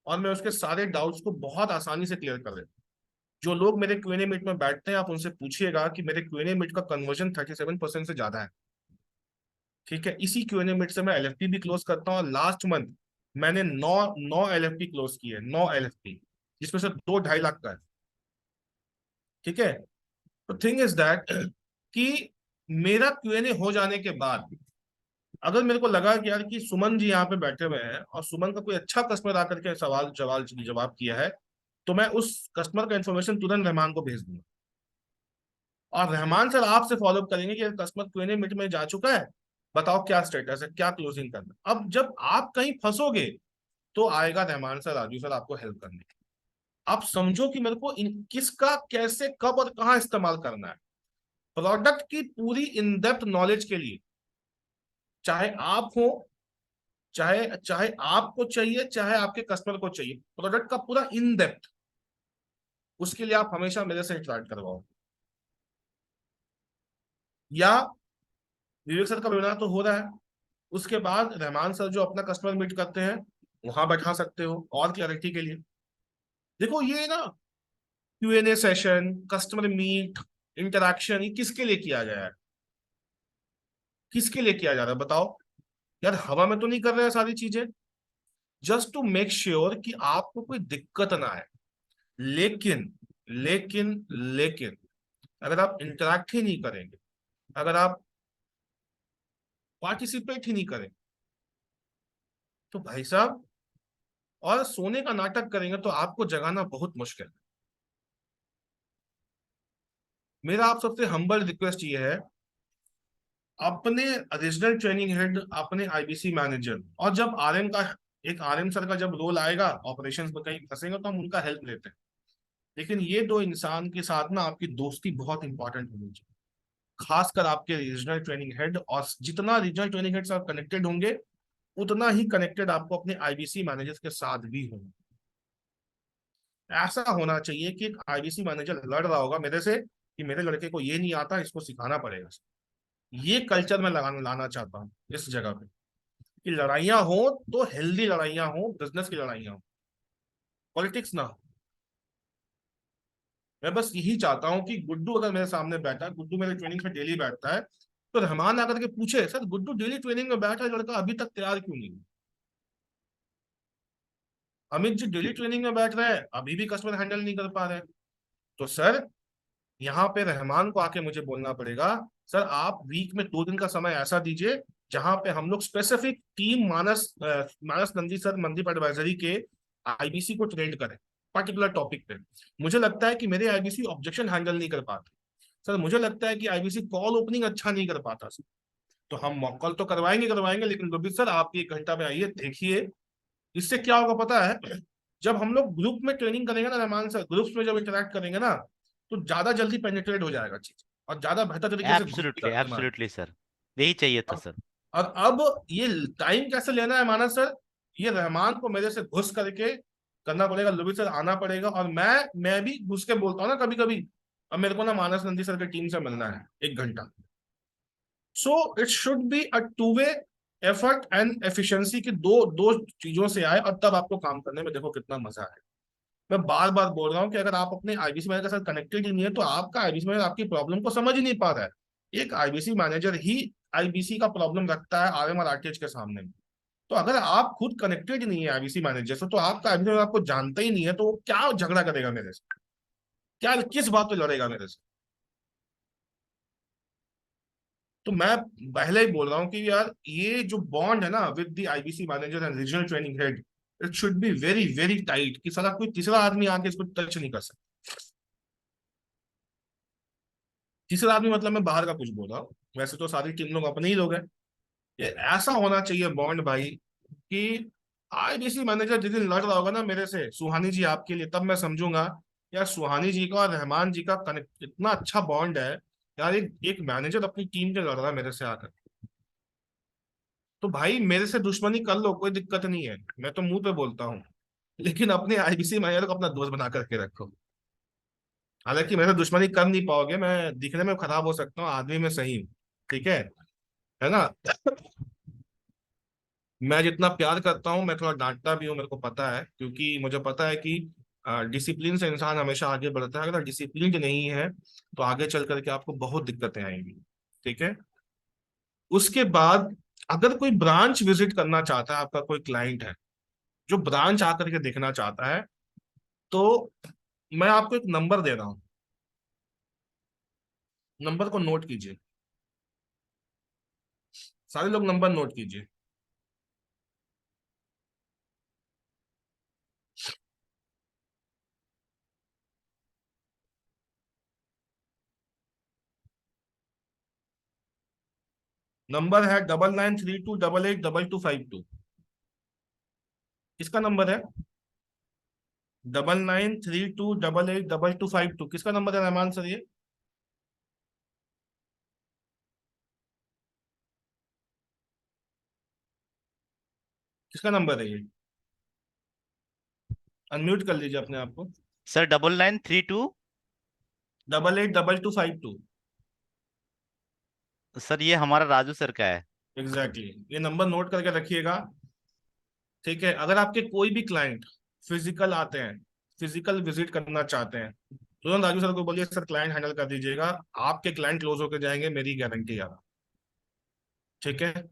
और मैं उसके सारे डाउट्स को बहुत आसानी से क्लियर कर देता हूँ। जो लोग मेरे क्यूएनए मीट में बैठते हैं, आप उनसे पूछिएगा कि मेरे क्यूएनए मीट का कन्वर्जन 37% से ज्यादा है, ठीक है? इसी क्यूएनए मीट से मैं एलएफपी भी क्लोज करता हूँ, और लास्ट मंथ मैंने 9 एलएफपी क्लोज किए, 9 एलएफपी, जिसमें से 2 2.5 लाख का है, ठीक है? तो थिंग इज दैट कि मेरा क्यूएनए हो जाने के बाद, अगर मेरे को लगा कि यार कि सुमन जी यहाँ पे बैठे हुए हैं और सुमन का कोई अच्छा कस्टमर आकर के सवाल जवाब जवाब किया है, तो मैं उस कस्टमर का इन्फॉर्मेशन तुरंत रहमान को भेज दूंगा, और रहमान सर आपसे फॉलोअप करेंगे कि कस्टमर क्यूएनए मीट में जा चुका है, बताओ क्या स्टेटस है, क्या क्लोजिंग करना है। अब जब आप कहीं फंसोगे, तो आएगा रहमान सर, राजू सर आपको हेल्प करने। आप समझो कि मेरे को किसका कैसे कब और कहाँ इस्तेमाल करना है। प्रोडक्ट की पूरी इन डेप्थ नॉलेज के लिए, चाहे आप हो, चाहे चाहे आपको चाहिए, चाहे आपके कस्टमर को चाहिए, प्रोडक्ट का पूरा इन डेप्थ, उसके लिए आप हमेशा मेरे से इंटरेक्ट करवाओ। या विवेक सर का वेबिनार तो हो रहा है, उसके बाद रहमान सर जो अपना कस्टमर मीट करते हैं, वहां बैठा सकते हो और क्लैरिटी के लिए। देखो ये ना Q and A session, customer meet, interaction, ये किसके लिए किया गया है? किसके लिए किया जा रहा है बताओ? यार हवा में तो नहीं कर रहे हैं सारी चीजें, जस्ट टू मेक श्योर कि आपको कोई दिक्कत ना आए। लेकिन लेकिन लेकिन अगर आप इंटरैक्ट ही नहीं करेंगे, अगर आप पार्टिसिपेट ही नहीं करेंगे, तो भाई साहब, और सोने का नाटक करेंगे तो आपको जगाना बहुत मुश्किल है। मेरा आप सबसे हम्बल रिक्वेस्ट ये है, अपने रीजनल ट्रेनिंग हेड, अपने आईबीसी मैनेजर, और जब आरएम का, एक आरएम सर का जब रोल आएगा ऑपरेशंस में कहीं फंसेगा तो हम उनका हेल्प लेते हैं। लेकिन ये दो इंसान के साथ ना आपकी दोस्ती बहुत इंपॉर्टेंट होनी चाहिए, खासकर आपके रीजनल ट्रेनिंग हेड। और जितना रीजनल ट्रेनिंग हेड से आप कनेक्टेड होंगे, उतना ही कनेक्टेड आपको अपने आईबीसी मैनेजर्स के साथ भी होना। ऐसा होना चाहिए कि एक आईबीसी मैनेजर लड़ रहा होगा मेरे से कि मेरे लड़के को ये नहीं आता, इसको सिखाना पड़ेगा। ये कल्चर मैं लगाना लाना चाहता हूँ इस जगह पे, कि लड़ाइयाँ हो तो हेल्दी लड़ाइयाँ हो, बिजनेस की लड़ाइयाँ हो, पॉलिटिक्स ना हो। मैं बस यही चाहता हूँ कि गुड्डू अगर मेरे सामने बैठा है, गुड्डू मेरे ट्रेनिंग में डेली बैठता है, तो रहमान आकर के पूछे, सर गुड्डू डेली ट्रेनिंग में बैठा है, लड़का अभी तक तैयार क्यों नहीं हुआ? अमित जी डेली ट्रेनिंग में बैठ रहे हैं, अभी भी कस्टमर हैंडल नहीं कर पा रहे हैं। तो सर यहाँ पे रहमान को आके मुझे बोलना पड़ेगा, सर आप वीक में 2 दिन का समय ऐसा दीजिए जहां पे हम लोग स्पेसिफिक टीम मानस नंदी सर मंदीप एडवाइजरी के आईबीसी को ट्रेंड करें पर्टिकुलर टॉपिक पे। मुझे लगता है कि मेरे आईबीसी ऑब्जेक्शन हैंडल नहीं कर पाते सर, मुझे लगता है कि आईबीसी कॉल ओपनिंग अच्छा नहीं कर पाता सर। तो हम मॉक कॉल तो करवाएंगे करवाएंगे, लेकिन रोबित सर आप 1 घंटा में आइए, देखिए इससे क्या होगा पता है? जब हम लोग ग्रुप में ट्रेनिंग करेंगे ना रहमान सर, ग्रुप्स में जब इंटरेक्ट करेंगे ना, तो ज्यादा जल्दी पेनिट्रेट हो जाएगा चीज, और ज्यादा बेहतर तरीके से एब्सोल्युटली घुसेगा दिमाग। एब्सोल्युटली सर, यही चाहिए था अब सर। और अब ये टाइम कैसे लेना है मानस सर, ये रहमान को मेरे से घुस करके करना पड़ेगा, लुबी सर आना पड़ेगा, और मैं भी घुस के बोलता हूँ ना कभी कभी, अब मेरे को ना मानस नंदी सर की टीम से मिलना है 1 घंटा। So it should be a two way effort and efficiency की दो दो चीजों से आए, और तब आपको काम करने में देखो कितना मजा है। मैं बार बार बोल रहा हूँ कि अगर आप अपने आईबीसी मैनेजर के साथ कनेक्टेड ही नहीं है, तो आपका आईबीसी मैनेजर आपकी प्रॉब्लम को समझ ही नहीं पा रहा है। एक आईबीसी मैनेजर ही आईबीसी का प्रॉब्लम रखता है आरएम और आरटीएच के सामने। तो अगर आप खुद कनेक्टेड नहीं है आईबीसी मैनेजर से, तो आपका आईबीसी मैनेजर आपको जानता ही नहीं है, तो वो क्या झगड़ा करेगा मेरे से, क्या किस बात पे लड़ेगा मेरे से? तो मैं पहले ही बोल रहा हूँ कि यार ये जो बॉन्ड है ना with the IBC manager and regional training head, it should be very very tight, कि साला कोई तीसरा आदमी आके इसको टच नहीं कर सकता। तीसरा आदमी मतलब मैं बाहर का कुछ बोल रहा हूँ, वैसे तो सारी टीम लोग अपने ही लोग हैं। ये ऐसा होना चाहिए बॉन्ड भाई, कि आईबीसी मैनेजर जिस दिन लड़ रहा होगा ना मेरे से, सुहानी जी आपके लिए, तब मैं समझूंगा यार सुहानी जी का और रहमान जी का कनेक्ट इतना अच्छा बॉन्ड है। यार एक मैनेजर अपनी टीम के लड़ रहा है मेरे से आकर, तो भाई मेरे से दुश्मनी कर लो, कोई दिक्कत नहीं है, मैं तो मुंह पे बोलता हूँ, लेकिन अपने आईबीसी मैनेजर को अपना दोस्त बना करके रखो। हालांकि मेरे से दुश्मनी कर नहीं पाओगे, मैं दिखने में खराब हो सकता हूँ, आदमी में सही हूँ, ठीक है ना? मैं जितना प्यार करता हूँ मैं थोड़ा डांटता भी हूँ, मेरे को पता है, क्योंकि मुझे पता है कि डिसिप्लिन से इंसान हमेशा आगे बढ़ता है। अगर डिसिप्लिन नहीं है तो आगे चल करके आपको बहुत दिक्कतें आएंगी, ठीक है? उसके बाद अगर कोई ब्रांच विजिट करना चाहता है, आपका कोई क्लाइंट है जो ब्रांच आकर के देखना चाहता है, तो मैं आपको एक नंबर दे रहा हूँ, नंबर को नोट कीजिए, सारे लोग नंबर नोट कीजिए। नंबर है 9932882252। किसका नंबर है? 9932882252। किसका नंबर है रहमान सर ये? किसका नंबर है ये? अनम्यूट कर लीजिए अपने आप को। सर 9932। 882252। सर ये हमारा राजू सर का है। एग्जैक्टली ये नंबर नोट करके रखिएगा, ठीक है? अगर आपके कोई भी क्लाइंट फिजिकल आते हैं, फिजिकल विजिट करना चाहते हैं, तुरंत राजू सर को बोलिए सर क्लाइंट हैंडल कर दीजिएगा, आपके क्लाइंट क्लोज होकर जाएंगे, मेरी गारंटी है, ठीक है?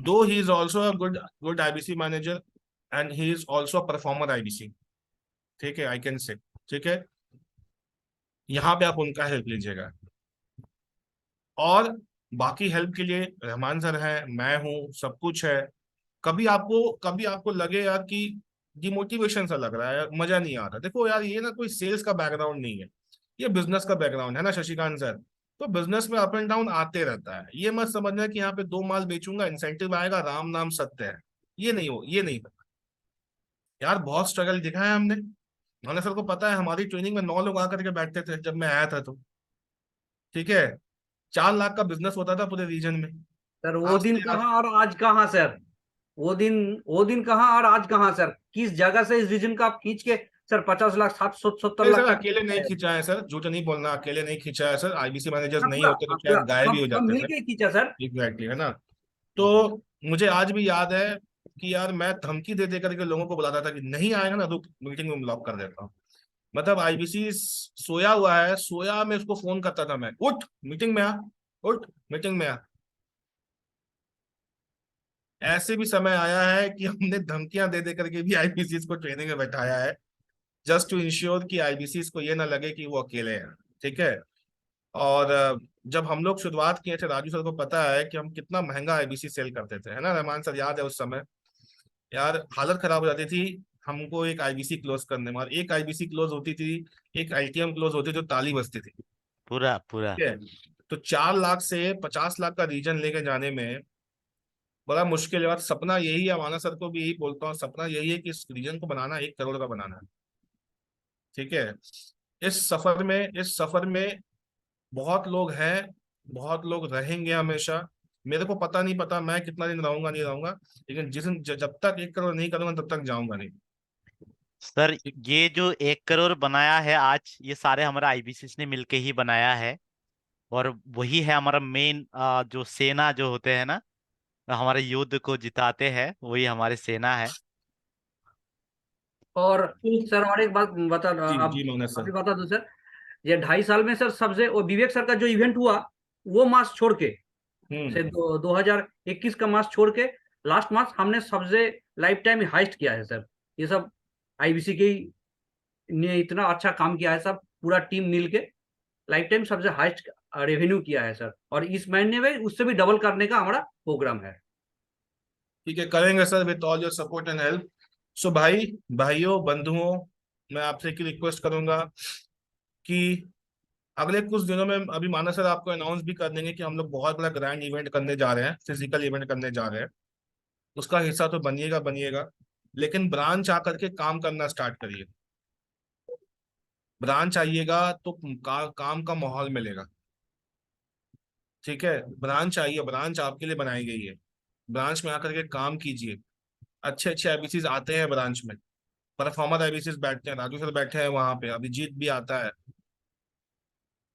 दो he is also a good good IBC manager, and he is also a performer IBC, ठीक है, आई कैन से, ठीक है? यहाँ पे आप उनका हेल्प लीजिएगा, और बाकी हेल्प के लिए रहमान सर है, मैं हूँ, सब कुछ है। कभी आपको लगे यार कि डिमोटिवेशन सा लग रहा है, मजा नहीं आ रहा, देखो यार ये ना कोई सेल्स का बैकग्राउंड नहीं है, ये बिजनेस का बैकग्राउंड है ना शशिकांत सर। तो बिजनेस में अप एंड डाउन आते रहता है। ये मत समझना कि यहाँ पे 2 माल बेचूंगा इंसेंटिव आएगा, राम नाम सत्य है। ये नहीं पता यार, बहुत स्ट्रगल दिखा है हमने। हमने सर को पता है, हमारी ट्रेनिंग में 9 लोग आकर के बैठते थे जब मैं आया था तो, ठीक है, 4 लाख का बिजनेस होता था पूरे रीजन में। सर वो आज दिन से कहाँ और आज कहाँ सर? वो दिन कहाँ और आज कहाँ सर? किस जगह से इस रीजन का आप खींच के सर 50 लाख 70 नहीं लाख सर, का अकेले नहीं है? खींचा है सर, झूठ नहीं बोलना, अकेले नहीं खींचा है सर। आईबीसी मैनेजर्स हाँ, नहीं पूरा होते तो हाँ, शायद पूरा गायब ही हो सब जाते मिल थे। के खींचा सर। एग्जैक्टली, है ना। तो मुझे आज भी याद है कि यार मैं धमकी दे दे करके लोगों को बुलाता था कि नहीं आएगा ना तो मीटिंग में ब्लॉक कर देता हूँ। मतलब आईबीसी सोया हुआ है, सोया में उसको फोन करता था मैं, उठ मीटिंग में आ, उठ मीटिंग में आ। ऐसे भी समय आया है कि हमने धमकियां दे दे करके भी आईबीसी को ट्रेनिंग में बैठाया है, जस्ट टू इंश्योर कि आईबीसी को ये ना लगे कि वो अकेले हैं। ठीक है। और जब हम लोग शुरुआत किए थे, राजू सर को पता है कि हम कितना महंगा आईबीसी सेल करते थे, है ना रहमान सर, याद है उस समय? यार हालत खराब हो जाती थी हमको एक आईबीसी क्लोज करने में, और एक आईबीसी क्लोज होती थी, एक आईटीएम क्लोज होती थी तो ताली बजती थी। पूरा पूरा। ठीक है। तो 4 लाख से 50 लाख का रीजन लेके जाने में बड़ा मुश्किल है, और सपना यही है, माना सर को भी यही बोलता हूँ, सपना यही है कि इस रीजन को बनाना 1 करोड़ का बनाना है। ठीक है। इस सफर में बहुत लोग हैं, बहुत लोग रहेंगे हमेशा। मेरे को पता नहीं, पता मैं कितना दिन रहूंगा नहीं रहूंगा, लेकिन जिस दिन जब तक 1 करोड़ नहीं करूंगा तब तक जाऊंगा नहीं। सर ठीक। ये जो 1 करोड़ बनाया है आज, ये सारे हमारे आईबीसी ने मिलके ही बनाया है। और वही है हमारा मेन, जो सेना जो होते हैं ना, हमारे युद्ध को जिताते हैं, वही हमारी सेना है। और सर और एक बात बता, जी आप जी मोहन अभी सर। बता दो सर। ये 2.5 साल में सर सबसे वो विवेक सर का जो इवेंट हुआ, वो मास छोड़ के से हम्म। 2021 का मास छोड़ के लास्ट मास हमने सबसे लाइफ टाइम हाइस्ट किया है सर। ये सब आईबीसी के ही ने इतना अच्छा काम किया है, सब पूरा टीम मिल के लाइफ टाइम सबसे हाइस्ट रेवेन्यू किया है सर। और इस महीने में उससे भी डबल करने का हमारा प्रोग्राम है। ठीक है, करेंगे sir with all your support and help. So भाइयों बंधुओं, मैं आपसे एक रिक्वेस्ट करूंगा कि अगले कुछ दिनों में, अभी माना सर आपको अनाउंस भी कर देंगे कि हम लोग बहुत बड़ा ग्रैंड इवेंट करने जा रहे हैं, फिजिकल इवेंट करने जा रहे हैं। उसका हिस्सा तो बनिएगा बनिएगा, लेकिन ब्रांच आकर के काम करना स्टार्ट करिए। ब्रांच आइएगा तो काम का माहौल मिलेगा। ठीक है। ब्रांच आइए, ब्रांच आपके लिए बनाई गई है। ब्रांच में आकर के काम कीजिए। अच्छे अच्छे आईबीसीज आते हैं ब्रांच में, परफॉर्मर आईबीसीज बैठते हैं, राजू सर बैठे हैं वहां पे, अभिजीत भी आता है।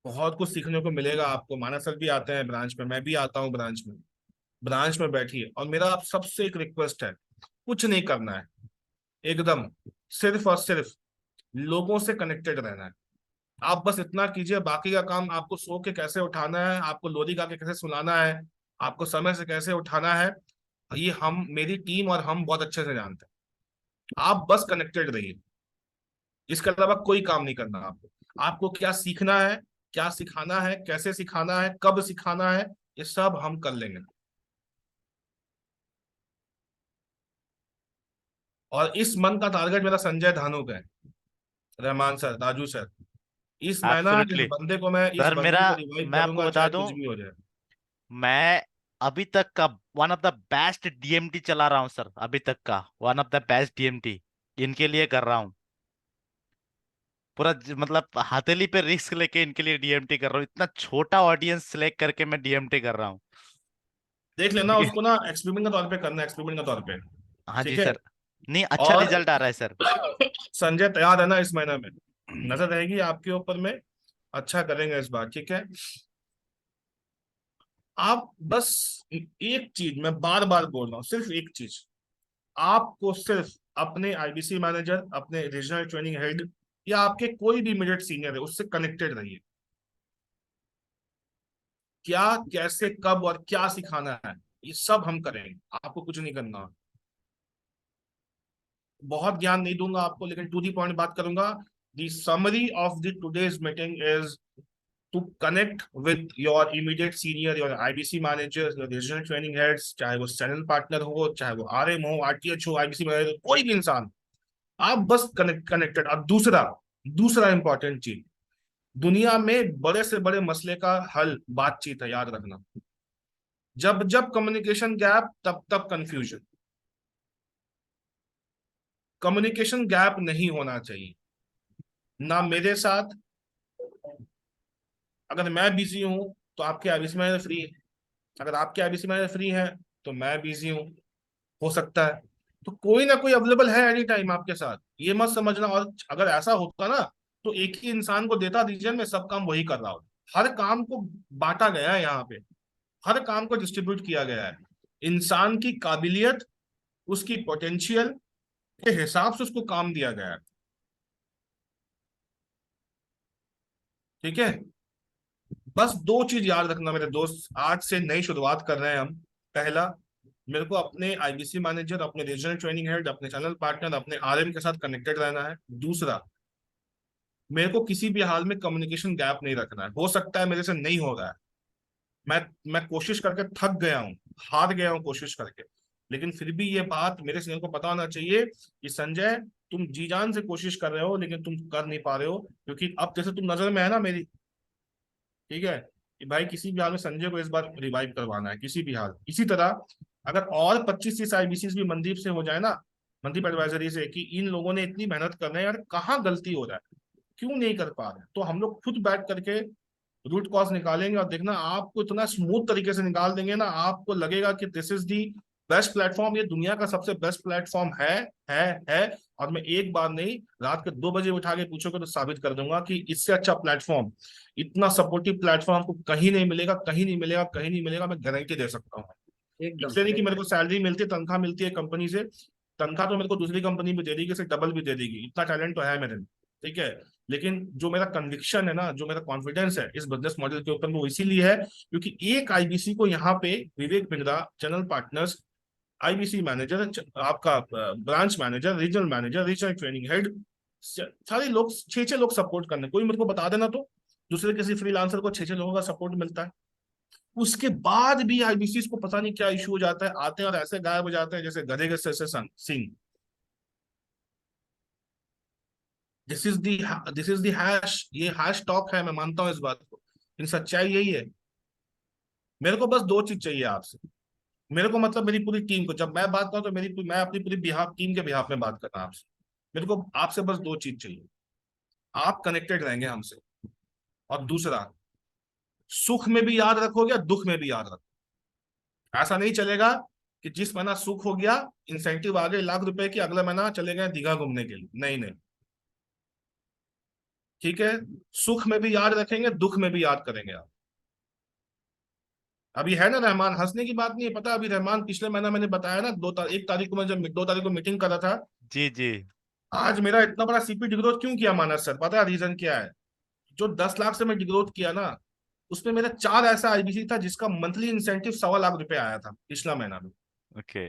बहुत कुछ सीखने को मिलेगा आपको। मानस सर भी आते हैं ब्रांच में, मैं भी आता हूँ ब्रांच में। ब्रांच में बैठिए, और मेरा आप सबसे एक रिक्वेस्ट है, कुछ नहीं करना है, एकदम सिर्फ और सिर्फ लोगों से कनेक्टेड रहना है। आप बस इतना कीजिए, बाकी का काम आपको सो के कैसे उठाना है, आपको लोरी गा के कैसे सुनाना है, आपको समय से कैसे उठाना है, ये हम, मेरी टीम और हम बहुत अच्छे से जानते हैं। आप बस कनेक्टेड रहिए, इसके अलावा कोई काम नहीं करना आपको। आपको क्या सीखना है, क्या सिखाना है, कैसे सिखाना है, कब सिखाना है, ये सब हम कर लेंगे। और इस मंथ का टारगेट मेरा संजय धानु का है, रहमान सर, राजू सर। इस महीना एब्सोल्युटली। इस सर बंदे मेरा, को रिवाइव मैं आपको करूंगा, बता चाहे दूं, कुछ भी हो जाए। मैं अभी तक का one of the best DMT चला रहा हूँ सर। अभी तक का one of the best DMT इनके लिए कर रहा हूँ। पूरा मतलब हथेली पे रिस्क लेके इनके लिए डीएमटी कर रहा हूँ। इतना छोटा ऑडियंस सिलेक्ट करके मैं डीएमटी कर रहा हूँ। देख लेना, ठीक है। उसको ना एक्सपेरिमेंट का तौर पे करना, एक्सपेरिमेंट का तौर पे। हाँ जी ठीक है। सर। नहीं, अच्छा और रिजल्ट आ रहा है सर। संजय तैयार है ना, इस महीने में नजर रहेगी आपके ऊपर में, अच्छा करेंगे इस बार। ठीक है। आप बस एक चीज मैं बार बार बोल रहा हूँ, सिर्फ एक चीज, आपको सिर्फ अपने आईबीसी मैनेजर, अपने रीजनल ट्रेनिंग हेड, या आपके कोई भी इमीडिएट सीनियर है उससे कनेक्टेड रहिए। क्या, कैसे, कब और क्या सिखाना है, ये सब हम करेंगे, आपको कुछ नहीं करना। बहुत ज्ञान नहीं दूंगा आपको, लेकिन टू दी पॉइंट बात करूंगा। The summary of the today's meeting is to connect with your immediate senior, your IBC manager, your regional training heads, चाहे वो चैनल पार्टनर हो, चाहे वो आरएम हो, आरटीएच हो, आईबीसी मैनेजर, कोई भी इंसान, आप बस कनेक्टेड। और दूसरा दूसरा इंपॉर्टेंट चीज, दुनिया में बड़े से बड़े मसले का हल बातचीत है, याद रखना। जब जब कम्युनिकेशन गैप, तब तब कंफ्यूजन। कम्युनिकेशन गैप नहीं होना चाहिए, ना मेरे साथ। अगर मैं बिजी हूं तो आपके आईबीसी मैनेजर फ्री है, अगर आपके आईबीसी मैनेजर फ्री है तो मैं बिजी हूँ, हो सकता है। तो कोई ना कोई अवेलेबल है एनी टाइम आपके साथ, ये मत समझना। और अगर ऐसा होता ना तो एक ही इंसान को देता रीजन में, सब काम वही कर रहा हो। हर काम को बांटा गया है यहाँ पे, हर काम को डिस्ट्रीब्यूट किया गया है। इंसान की काबिलियत, उसकी पोटेंशियल के हिसाब से उसको काम दिया गया है। ठीक है, बस दो चीज याद रखना मेरे दोस्त, आज से नई शुरुआत कर रहे हैं हम। पहला, मेरे को अपने आईबीसी मैनेजर, अपने रीजनल ट्रेनिंग हेड, अपने चैनल पार्टनर, अपने आरएम के साथ कनेक्टेड रहना है। दूसरा, मेरे को किसी भी हाल में कम्युनिकेशन गैप नहीं रखना है। हो सकता है मेरे से नहीं हो रहा है, मैं कोशिश करके थक गया हूँ, हार गया हूँ कोशिश करके, लेकिन फिर भी ये बात मेरे सीनियर को पता होना चाहिए कि संजय, तुम जी जान से कोशिश कर रहे हो लेकिन तुम कर नहीं पा रहे हो, क्योंकि अब जैसे तुम नजर में है ना मेरी। ठीक है, कि भाई किसी भी हाल में संजय को इस बार रिवाइव करवाना है, किसी भी हाल। इसी तरह अगर और 25-30 आईबीसी भी मनदीप से हो जाए ना, मनदीप एडवाइजरी से, कि इन लोगों ने इतनी मेहनत कर रहे हैं यार, कहाँ गलती हो रहा है, क्यों नहीं कर पा रहे, तो हम लोग खुद बैठ करके रूट कॉज निकालेंगे। और देखना, आपको इतना स्मूथ तरीके से निकाल देंगे ना, आपको लगेगा कि this is the best platform, ये दुनिया का सबसे बेस्ट प्लेटफॉर्म है। और मैं एक बार नहीं, रात के 2 बजे उठा के पूछोगे तो साबित कर दूंगा कि इससे अच्छा प्लेटफॉर्म, इतना सपोर्टिव प्लेटफॉर्म आपको कहीं नहीं मिलेगा, कहीं नहीं मिलेगा, कहीं नहीं मिलेगा, मैं गारंटी दे सकता हूँ। एकदम इसलिए सर, नहीं कि मेरे एकदम। को सैलरी मिलती है, तनख्वाह मिलती है कंपनी से, तनख्वाह तो मेरे को दूसरी कंपनी भी दे देगी, इसे डबल भी दे देगी, इतना टैलेंट तो है मेरे में। ठीक है, लेकिन जो मेरा कन्विक्शन है ना, जो मेरा कॉन्फिडेंस है इस बिजनेस मॉडल के ऊपर, वो इसीलिए है क्योंकि एक आईबीसी को यहाँ पे Vivek Bindra, channel partners, IBC manager, आपका branch manager, regional training head, सारे लोग, 6-6 लोग सपोर्ट करने। कोई मेरे को बता देना तो, दूसरे किसी फ्रीलांसर को 6-6 लोगों का सपोर्ट मिलता है। उसके बाद भी आईबीसी को पता नहीं क्या इशू हो जाता है, आते हैं और ऐसे गायब हो जाते हैं जैसे गधे के सिर से Singh. This is the hash, ये हैश टॉक है, मैं मानता हूं इस बात को, इन सच्चाई यही है। मेरे को बस दो चीज चाहिए आपसे, मेरे को मतलब मेरी पूरी टीम को, जब मैं बात करूं तो मैं अपनी पूरी बिहाफ टीम के बिहाफ में बात कर रहा हूं आपसे। मेरे को आपसे बस दो चीज चाहिए, आप कनेक्टेड रहेंगे हमसे, और दूसरा, सुख में भी याद रखोगे और दुख में भी याद रखो। ऐसा नहीं चलेगा कि जिस महीना सुख हो गया, इंसेंटिव आ गए ₹1,00,000 की, अगला महीना चले गए दीघा घूमने के लिए, नहीं नहीं। ठीक है, सुख में भी याद रखेंगे, दुख में भी याद करेंगे आप। अभी है ना रहमान, हंसने की बात नहीं है, पता है, अभी रहमान पिछले महीना मैंने बताया ना, 1 तारीख को मैं जब 2 तारीख को मीटिंग कर रहा था, जी जी। आज मेरा इतना बड़ा सीपी डिग्रोथ क्यों किया मानस सर, पता है रीजन क्या है? जो 10 लाख से मैं डिग्रोथ किया ना, उसमें मेरा 4 ऐसा आईबीसी था जिसका मंथली इंसेंटिव ₹1.25 लाख आया था पिछला महीना में। ओके।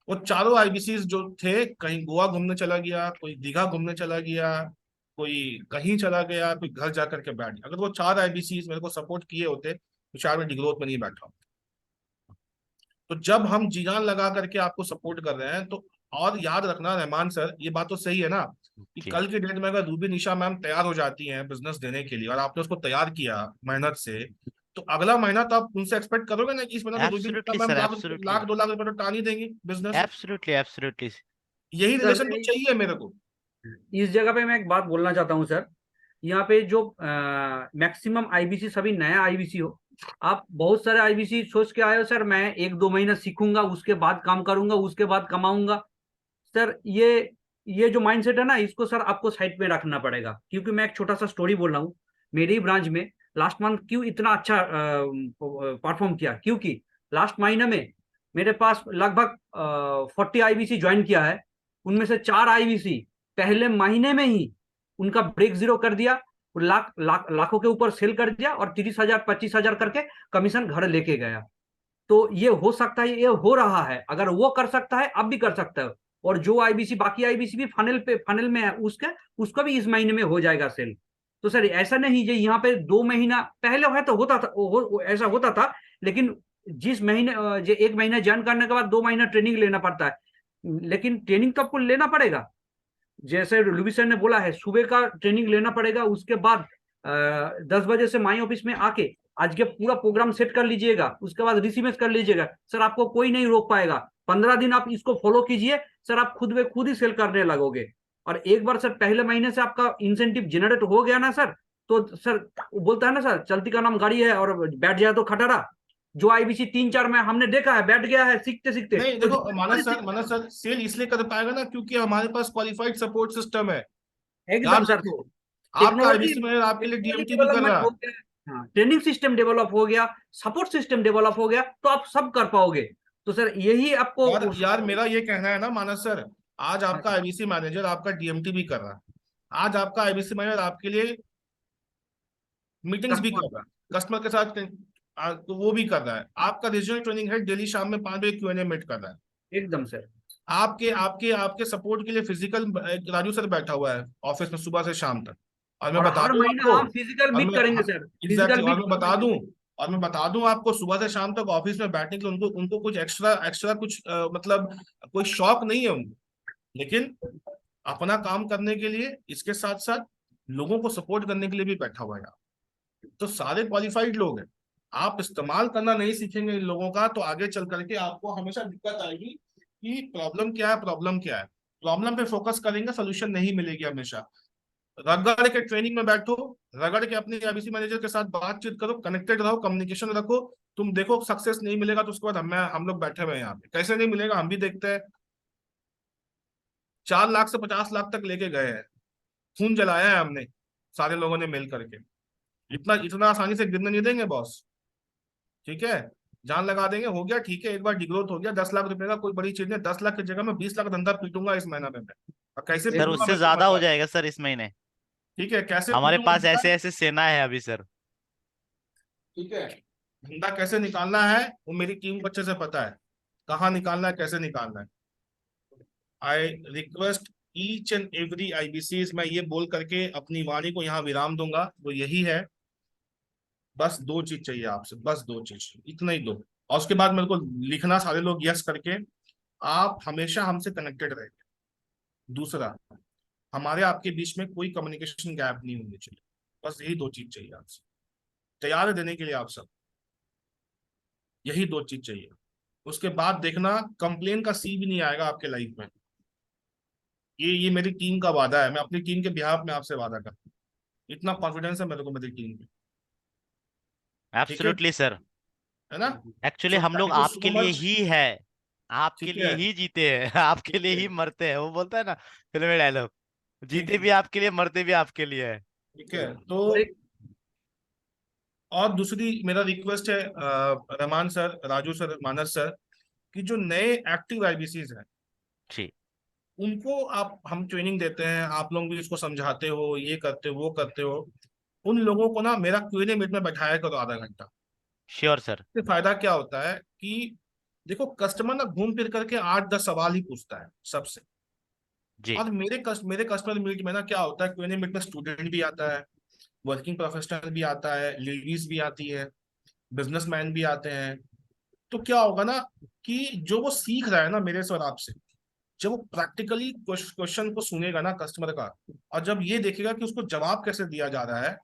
वो चारों आईबीसी जो थे, कहीं गोवा घूमने चला गया, कोई दीघा घूमने चला गया, कोई कहीं चला गया, कोई घर जाकर के बैठ गया। अगर वो 4 आईबीसी मेरे को सपोर्ट किए होते तो शायद मैं डिग्रोथ में नहीं बैठा। तो जब हम जी जान लगा करके आपको सपोर्ट कर रहे हैं तो, और याद रखना रहमान सर, ये बात तो सही है ना, कि जी। कल की डेट में अगर रूबी निशा मैम तैयार हो जाती हैं बिजनेस देने के लिए, और आपने उसको तैयार किया मेहनत से, तो अगला महीना तो आप उनसे एक्सपेक्ट करोगे ना कि इस महीना तो Ruby Nisha absolutely ma'am sir, lakh absolutely. Lakh 2 lakh रुपए तो टान ही देंगी बिजनेस। Absolutely absolutely. यही सर, रिलेशन तो चाहिए मेरे को। इस जगह पे मैं एक बात बोलना चाहता हूँ सर। यहाँ पे जो मैक्सिमम आईबीसी सभी नया आईबीसी हो, आप बहुत सारे आईबीसी सोच के आए हो सर, मैं 1-2 महीना सीखूंगा, उसके बाद काम करूंगा, उसके बाद कमाऊंगा। सर, ये जो माइंडसेट है ना, इसको सर आपको साइड पे रखना पड़ेगा। क्योंकि मैं एक छोटा सा स्टोरी बोल रहा हूँ। मेरी ब्रांच में लास्ट मंथ क्यों इतना अच्छा परफॉर्म किया, क्योंकि लास्ट महीने में मेरे पास लगभग 40 आईबीसी ज्वाइन किया है। उनमें से 4 आईबीसी पहले महीने में ही उनका ब्रेक जीरो कर दिया, लाखों के ऊपर सेल कर दिया, और 30,000 25,000 करके कमीशन घर लेके गया। तो ये हो सकता है, ये हो रहा है, अगर वो कर सकता है आप भी कर सकते हो। और जो आईबीसी, बाकी आईबीसी भी फनल में है, उसका भी इस महीने में हो जाएगा सेल। तो सर ऐसा नहीं, जो यहाँ पे 2 महीना पहले है तो होता था, ऐसा होता था। लेकिन जिस महीने जो 1 महीना ज्वाइन करने के बाद 2 महीना ट्रेनिंग लेना पड़ता है। लेकिन ट्रेनिंग तो आपको लेना पड़ेगा, जैसे लुबी सर ने बोला है, सुबह का ट्रेनिंग लेना पड़ेगा, उसके बाद 10 बजे से माई ऑफिस में आके आज के पूरा प्रोग्राम सेट कर लीजिएगा, उसके बाद रिसीमेंस कर लीजिएगा सर, आपको कोई नहीं रोक पाएगा। 15 दिन आप इसको फॉलो कीजिए सर, आप खुद ब खुद ही सेल करने लगोगे। और एक बार सर पहले महीने से आपका इंसेंटिव जनरेट हो गया ना सर, तो सर बोलता है ना सर, चलती का नाम गाड़ी है और बैठ जाए तो खटारा। जो आईबीसी 3-4 में हमने देखा है बैठ गया है सीखते सीखते। नहीं तो देखो मानस सर सेल इसलिए कर पाएगा ना क्योंकि हमारे पास क्वालिफाइड सपोर्ट सिस्टम है। एकदम याद सर, रखो, आपका टेक्नोलॉजी आईबीसी मैनेजर आपके लिए डीएमटी भी कर डेवलपमेंट रहा हो है। गया, हाँ, ट्रेनिंग सिस्टम डेवलप हो गया, सपोर्ट सिस्टम डेवलप हो गया, तो आप सब कर पाओगे। तो सर यही आपको यार मेरा ये कहना है ना मानस सर, आज हाँ आपका आईबीसी मैनेजर आपका डीएमटी भी कर रहा है, आज आपका आईबीसी मैनेजर आपके लिए मीटिंग्स भी कर कस्टमर, रहा है, कस्टमर के साथ तो वो भी कर रहा है। आपका रीजनल ट्रेनिंग हेड डेली शाम में 5 बजे क्यूएनए मीट कर रहा है। एकदम सर, आपके आपके आपके सपोर्ट के लिए फिजिकल राजू सर बैठा हुआ है ऑफिस में सुबह से शाम तक। और मैं और बता हर दूं महीना आपको, हम फिजिकल और मीट मैं करेंगे सर, फिजिकल एग्जैक्टली मीट। और मैं बता दूं आपको, सुबह से शाम तक ऑफिस में बैठने के लिए उनको उनको कुछ एक्स्ट्रा एक्स्ट्रा कुछ मतलब कोई शौक नहीं है उनको, लेकिन अपना काम करने के लिए इसके साथ साथ लोगों को सपोर्ट करने के लिए भी बैठा हुआ है यहाँ। तो सारे क्वालिफाइड लोग हैं। आप इस्तेमाल करना नहीं सीखेंगे इन लोगों का तो आगे चल करके आपको हमेशा दिक्कत आएगी कि प्रॉब्लम क्या है, प्रॉब्लम क्या है। प्रॉब्लम पे फोकस करेंगे, सोल्यूशन नहीं मिलेगी हमेशा। रगड़ के ट्रेनिंग में बैठो, रगड़ के अपने आईबीसी मैनेजर के साथ बातचीत करो, कनेक्टेड रहो, कम्युनिकेशन रखो। तुम देखो सक्सेस नहीं मिलेगा तो उसके बाद हम लोग बैठे हुए हैं यहाँ पे, कैसे नहीं मिलेगा हम भी देखते हैं। 4 लाख से 50 लाख तक लेके गए हैं, खून जलाया है हमने सारे लोगों ने मिल करके। इतना इतना आसानी से गिरने नहीं देंगे बॉस, ठीक है। जान लगा देंगे, हो गया ठीक है, एक बार डिग्रोथ हो गया, 10 लाख रुपए का कोई बड़ी चीज नहीं। 10 लाख की जगह में 20 लाख धंधा पीटूंगा इस महीना में मैं। और कैसे सर पीटूंगा उससे मैं तुम्हें ज्यादा हो बता दूं, जाएगा सर इस महीने। ठीक है, कैसे हमारे पीटूंगा पास पता ऐसे है? ऐसे सेना है अभी सर। ठीक है, धंधा कैसे निकालना है वो मेरी टीम को अच्छे से पता है, कहाँ निकालना है, कैसे निकालना है। I request each and every IBC, मैं ये बोल करके अपनी वाणी को यहाँ विराम दूंगा, वो यही है, बस 2 चीज चाहिए आपसे, बस 2 चीज, इतना ही दो। और उसके बाद मेरे को लिखना सारे लोग यस करके, आप हमेशा हमसे कनेक्टेड रहेंगे। दूसरा, हमारे आपके बीच में कोई कम्युनिकेशन गैप नहीं होनी चाहिए। बस यही 2 चीज चाहिए आपसे, तैयार है देने के लिए आप सब, यही 2 चीज चाहिए। उसके बाद देखना कंप्लेन का सी भी नहीं आएगा आपके लाइफ में। ये मेरी टीम का वादा है, मैं अपनी टीम के बिहाफ में आपसे वादा करता हूँ। इतना कॉन्फिडेंस है मेरे को मेरी टीम पे, ठीक है एब्सोल्युटली सर। है ना। एक्चुअली सो हम लोग थैंक यू आपके सो लिए मच। ही है, आपके ठीक लिए है, ही जीते हैं आपके ठीक लिए है, ही मरते हैं, वो बोलता है ना फिल्म में डायलॉग, ठीक जीते है, भी आपके लिए मरते भी आपके लिए है। ठीक है। तो और एक और दूसरी मेरा रिक्वेस्ट है रहमान सर, राजू सर, मानस सर, कि जो नए एक्टिव आईबीसीज हैं जी। उनको आप हम ट्रेनिंग देते हैं, आप लोग भी इसको समझाते हो, ये करते हो वो करते हो, उन लोगों को ना मेरा क्यूएनए मीट में बैठाया करो आधा घंटा। Sure sir. इससे फायदा क्या होता है कि देखो कस्टमर ना घूम फिर करके 8-10 सवाल ही पूछता है सबसे। जी और मेरे कस्टमर मीट में ना क्या होता है, क्यूएनए मीट में स्टूडेंट भी आता है, वर्किंग प्रोफेशनल भी आता है, लेडीज भी आती है, बिजनेसमैन भी आते हैं। तो क्या होगा ना कि जो वो सीख रहा है ना मेरे से और आपसे, जब वो प्रैक्टिकली क्वेश्चन को सुनेगा ना कस्टमर का, और जब ये देखेगा कि उसको जवाब कैसे दिया जा रहा है,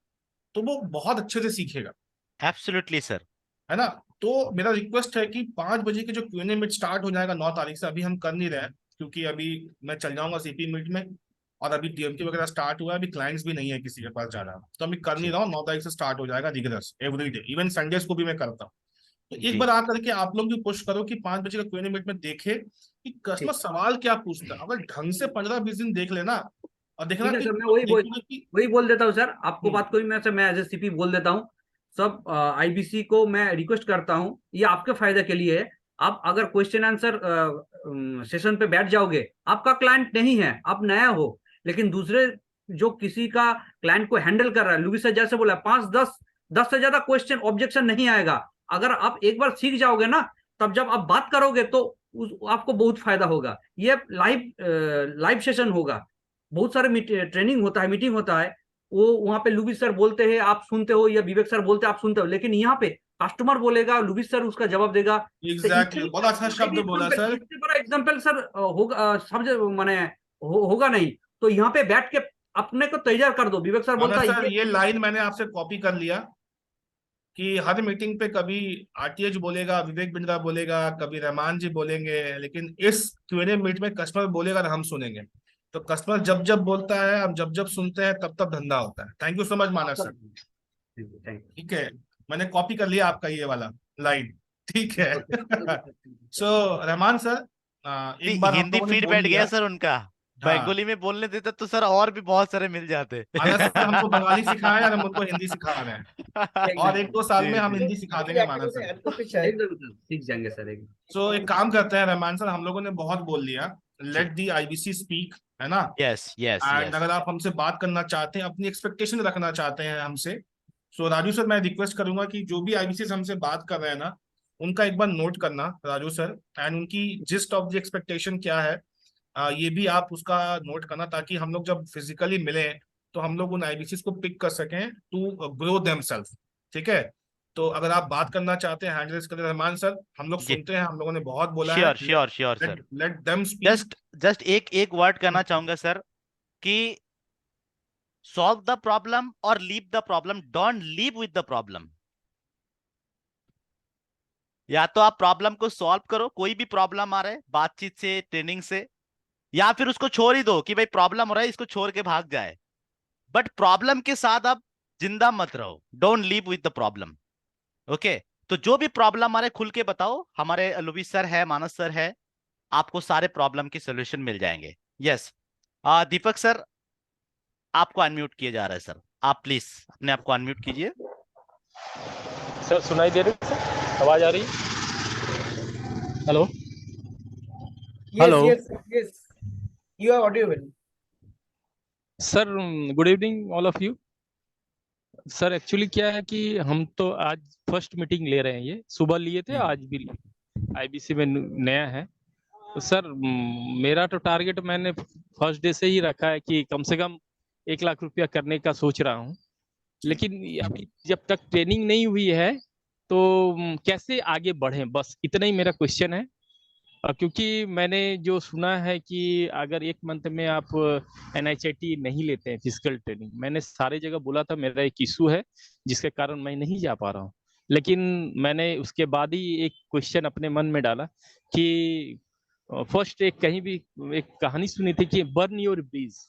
तो वो बहुत अच्छे से सीखेगा, एब्सोल्युटली सर। है ना। तो मेरा रिक्वेस्ट है कि 5 बजे के जो क्यूएनए मीट स्टार्ट हो जाएगा 9 तारीख से, अभी हम कर नहीं रहे हैं क्योंकि अभी मैं चल जाऊंगा सीपी मीट में, और अभी डीएमटी वगैरह स्टार्ट हुआ है, अभी क्लाइंट्स भी नहीं है किसी के पास जाना, तो अभी कर नहीं जी रहा हूँ। 9 तारीख से स्टार्ट हो जाएगा rigorous every day, even Sundays को भी मैं करता हूँ। तो एक जी बार आकर के आप लोग भी पुश करो कि 5 बजे का क्यूएनए मीट में देखे कि कस्टमर ठीक सवाल क्या पूछता है। अगर ढंग से 15-20 दिन देख लेना और देखना ठीक है कि सर, मैं देखोगे कि वही बोल देता हूँ सर, आपको हम्म, बात को भी मैं एज ए सीपी बोल देता हूँ। सब आईबीसी को मैं रिक्वेस्ट करता हूँ, ये आपके फायदे के लिए है। आप अगर क्वेश्चन आंसर सेशन पे बैठ जाओगे, आपका क्लाइंट नहीं है, आप नया हो, लेकिन दूसरे जो किसी का क्लाइंट को हैंडल कर रहा है, लुइस सर जैसे बोला, 5-10 से ज्यादा क्वेश्चन ऑब्जेक्शन नहीं आएगा। अगर आप एक बार सीख जाओगे ना, तब जब आप बात करोगे तो आपको बहुत फायदा होगा। ये लाइव सेशन होगा, बहुत सारे ट्रेनिंग होता है, मीटिंग होता है, वो वहां पे लुबिस सर बोलते हैं आप सुनते हो, या विवेक सर बोलते हैं आप सुनते हो, लेकिन यहाँ पे कस्टमर बोलेगा, लुबिस सर उसका जवाब देगा। तो एग्जैक्टली बहुत अच्छा शब्द बोला सर। इससे बड़ा एग्जाम्पल सर होगा सब माने होगा नहीं। तो यहाँ पे बैठ के अपने को तैयार कर दो। विवेक सर बोलता आनंद है सर, ये लाइन मैंने आपसे कॉपी कर लिया कि हर मीटिंग पे कभी आरटीएच बोलेगा, विवेक बिंद्रा बोलेगा, कभी रहमान जी बोलेंगे, लेकिन इस क्यूएनए मीट में कस्टमर बोलेगा और हम सुनेंगे। तो कस्टमर जब जब बोलता है, हम जब जब सुनते हैं, तब तब धंधा होता है। Thank you so much Manas sir. Thank ठीक है, मैंने कॉपी कर लिया आपका ये वाला लाइन। ठीक है। सो रहमान सर, एक बार हम हिंदी लोगों ने फीड बोल बैठ गया लिया। सर उनका। हाँ, बंगाली में बोलने देते तो सर और भी बहुत सारे मिल जाते। मानस सर हमको बंगाली सिखाया है और हम उनको हिंदी सिखा रहे हैं, और एक दो साल जी में हम जी। हिंदी सिखा देंगे मानस सर। एकदम सीख जाएंगे सर एकदम। सो एक काम करते हैं रहमान सर, हम लोगों ने बहुत बोल लिया, जी। लेट दी आईबीसी स्पीक, है ना। Yes yes and yes. अगर आप हमसे बात करना चाहते हैं, अपनी एक्सपेक्टेशन रखना चाहते हैं हमसे, सो राजू सर मैं रिक्वेस्ट करूंगा कि जो भी आईबीसी हमसे बात कर रहे हैं ना, उनका एक बार नोट करना राजू सर, एंड उनकी जिस्ट ऑफ द एक्सपेक्टेशन क्या है, ये भी आप उसका नोट करना, ताकि हम लोग जब फिजिकली मिले तो हम लोग उन आईबीसी को पिक कर सकें टू ग्रो देमसेल्फ। ठीक है, तो अगर आप बात करना चाहते हैं हैंड रेज करें रहमान सर, हम लोग जी सुनते हैं, हम लोगों ने बहुत बोला है। Sure sure sure sir. Let let them speak. Just just एक एक वर्ड कहना चाहूंगा सर कि सॉल्व द प्रॉब्लम और leave the problem, don't leave with the problem. या तो आप प्रॉब्लम को सॉल्व करो, कोई भी प्रॉब्लम आ रहा है बातचीत से, ट्रेनिंग से, या फिर उसको छोड़ ही दो कि भाई प्रॉब्लम हो रहा है, इसको छोड़ के भाग जाए। बट प्रॉब्लम के साथ आप जिंदा मत रहो, don't leave with the problem. Okay, तो जो भी प्रॉब्लम आ रहे खुल के बताओ, हमारे लुबी सर है, मानस सर है, आपको सारे प्रॉब्लम के सोल्यूशन मिल जाएंगे। यस, दीपक सर आपको अनम्यूट किया जा रहा है सर, आप प्लीज अपने आप को अनम्यूट कीजिए। सर सुनाई दे रही है सर? आवाज आ रही है? Hello hello Yes, you are audible. Sir, good evening all of you. Sir actually क्या है कि हम तो आज फर्स्ट मीटिंग ले रहे हैं, ये सुबह लिए थे, आज भी आईबीसी में नया है। तो सर मेरा तो टारगेट मैंने फर्स्ट डे से ही रखा है कि कम से कम 1 लाख रुपया करने का सोच रहा हूँ, लेकिन अभी जब तक ट्रेनिंग नहीं हुई है तो कैसे आगे बढ़ें, बस इतना ही मेरा क्वेश्चन है। क्योंकि मैंने जो सुना है कि अगर 1 मंथ में आप NIHT नहीं लेते हैं फिजिकल ट्रेनिंग, मैंने सारे जगह बोला था मेरा एक इशू है जिसके कारण मैं नहीं जा पा रहा हूँ। लेकिन मैंने उसके बाद ही एक क्वेश्चन अपने मन में डाला कि फर्स्ट एक कहीं भी एक कहानी सुनी थी कि बर्न योर ब्रिज,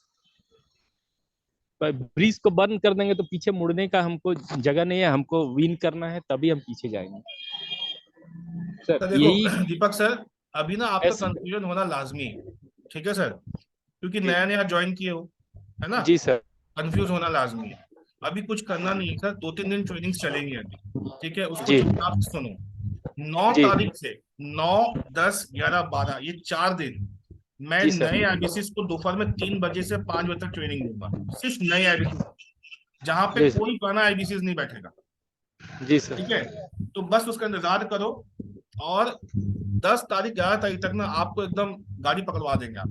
ब्रिज को बर्न कर देंगे तो पीछे मुड़ने का हमको जगह नहीं है, हमको विन करना है तभी हम पीछे जाएंगे। तो सर देखो यही दीपक सर, अभी ना आपका ऐसे। कंफ्यूजन होना लाजमी है। ठीक है सर, क्योंकि जी नया नया ज्वाइन किए हो, है ना। जी सर। कंफ्यूज होना लाजमी है। अभी कुछ करना नहीं है सर, 2-3 दिन ट्रेनिंग्स चलेंगी अभी। ठीक है, उसको जी चुपचाप से सुनो। 9 जी तारीख से 9, 10, 11, 12 ये 4 दिन मैं जी सर। नए आईबीसी को दोपहर में 3 बजे से 5 बजे तक ट्रेनिंग दूंगा, सिर्फ नए आईबीसी, जहां पे जी सर। कोई पुराना आईबीसी नहीं बैठेगा। जी सर। ठीक है, तो बस उसका इंतजार करो, और 10 तारीख 11 तारीख तक ना आपको एकदम गाड़ी पकड़वा देंगे आप।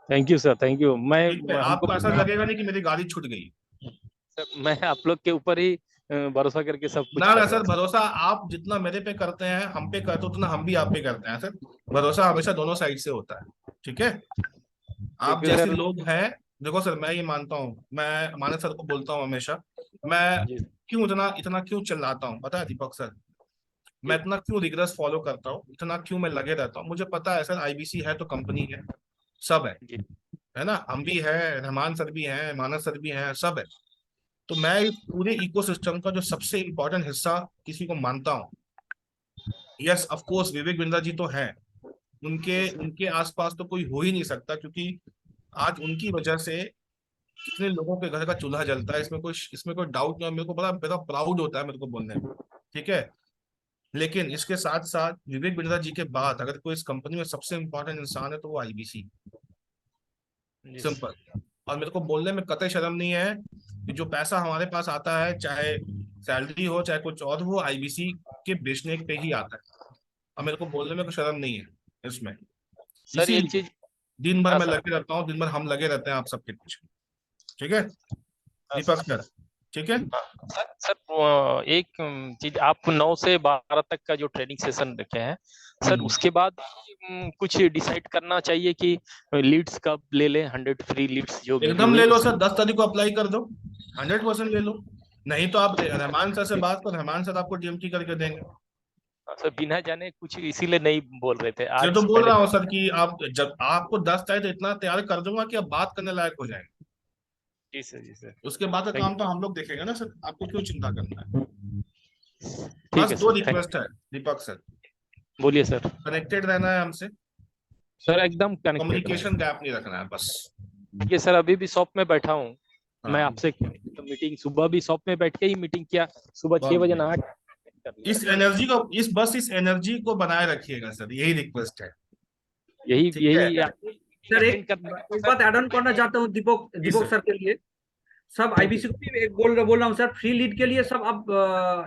Thank you sir, thank you. ठीक है, हमको आपको ऐसा लगेगा नहीं कि मेरी गाड़ी छूट गई। सर, मैं आप लोग के ऊपर ही भरोसा करके सब कुछ ना कर ना रहा सर, हूँ। भरोसा आप जितना मेरे पे करते हैं, हम पे करते हो, उतना हम भी आप पे करते हैं सर। भरोसा हमेशा दोनों साइड से होता है। ठीक है, आप क्योंकि जैसे सर लोग हैं, देखो सर मैं ये मानता हूँ, मैं मानस सर को बोलता हूँ हमेशा, मैं जी क्यों इतना इतना क्यों चिल्लाता हूँ पता है दीपक सर, मैं जी इतना क्यों रिग्रेस फॉलो करता हूँ, इतना क्यों मैं लगे रहता हूँ, मुझे पता है सर, आईबीसी है तो कंपनी है, सब जी है ना, हम भी है, रहमान सर भी हैं, मानस सर भी हैं, सब है। तो मैं इस पूरे इकोसिस्टम का जो सबसे इम्पोर्टेंट हिस्सा किसी को मानता हूँ, yes of course Vivek Bindra ji तो हैं, उनके उनके आसपास तो कोई हो ही नहीं सकता, क्योंकि आज उनकी वजह से कितने लोगों के घर का चूल्हा जलता है, इसमें कोई डाउट नहीं है, मेरे को बड़ा बड़ा प्राउड होता है मेरे को बोलने में। ठीक है, लेकिन इसके साथ साथ विवेक बिंद्रा जी के बाद अगर कोई इस कंपनी में सबसे इंपॉर्टेंट इंसान है तो वो आईबीसी, जी सिंपल। और मेरे को बोलने में कतई शर्म नहीं है कि जो पैसा हमारे पास आता है, चाहे सैलरी हो चाहे कुछ और, वो आईबीसी के बेचने पे ही आता है, और मेरे को बोलने में कोई शर्म नहीं है इसमें। सर ये इसीलिए चीज। दिन भर हाँ मैं सर। लगे रहता हूँ, दिन भर हम लगे रहते हैं आप सबके पीछे। ठीक है हाँ दीपक सर। सर, ठीक है। सर एक चीज, आप 9 से 12 तक का जो ट्रेनिंग सेशन रखे हैं सर, उसके बाद कुछ डिसाइड करना चाहिए कि लीड्स कब ले लें, 100 फ्री लीड्स जो मिली एकदम हुई ले लो उसके- सर, 10 तारीख को अप्लाई कर दो, 100% ले लो। नहीं तो आप रहमान सर से बात करो, रहमान सर आपको डीएमटी करके देंगे। सर बिना जाने कुछ इसीलिए नहीं बोल रहे थे ये आज तो बोल पहले। रहा हूँ सर कि आप जब आपको 10 तारीख तो इतना तैयार कर दूंगा कि आप बात करने लायक हो जाएंगे। जी सर, जी सर, उसके बाद का Thank काम तो हम लोग देखेंगे ना सर, आपको क्यों चिंता करना है। ठीक बस है दो सर, रिक्वेस्ट है दीपक सर, बोलिए सर। कनेक्टेड रहना है हमसे, सर एकदम कनेक्टेड। कम्युनिकेशन गैप नहीं रखना है बस। ये सर अभी भी शॉप में बैठा हूँ मैं, हाँ, आपसे मीटिंग सुबह भी शॉप में बैठ के ही मीटिंग किया, सुबह 6 बहुत बजे बढ़िया। नहा कर लिया। इस एनर्जी को इस एनर्जी को बनाए रखिएगा सर, यही रिक्वेस्ट है। यही ठीक यही है सर attend एक करना एक बात ऐड ऑन करना चाहता हूँ दीपक सर। सर के लिए। सब आईबीसी को भी एक बोल रहा हूँ सर, फ्री लीड के लिए सब आप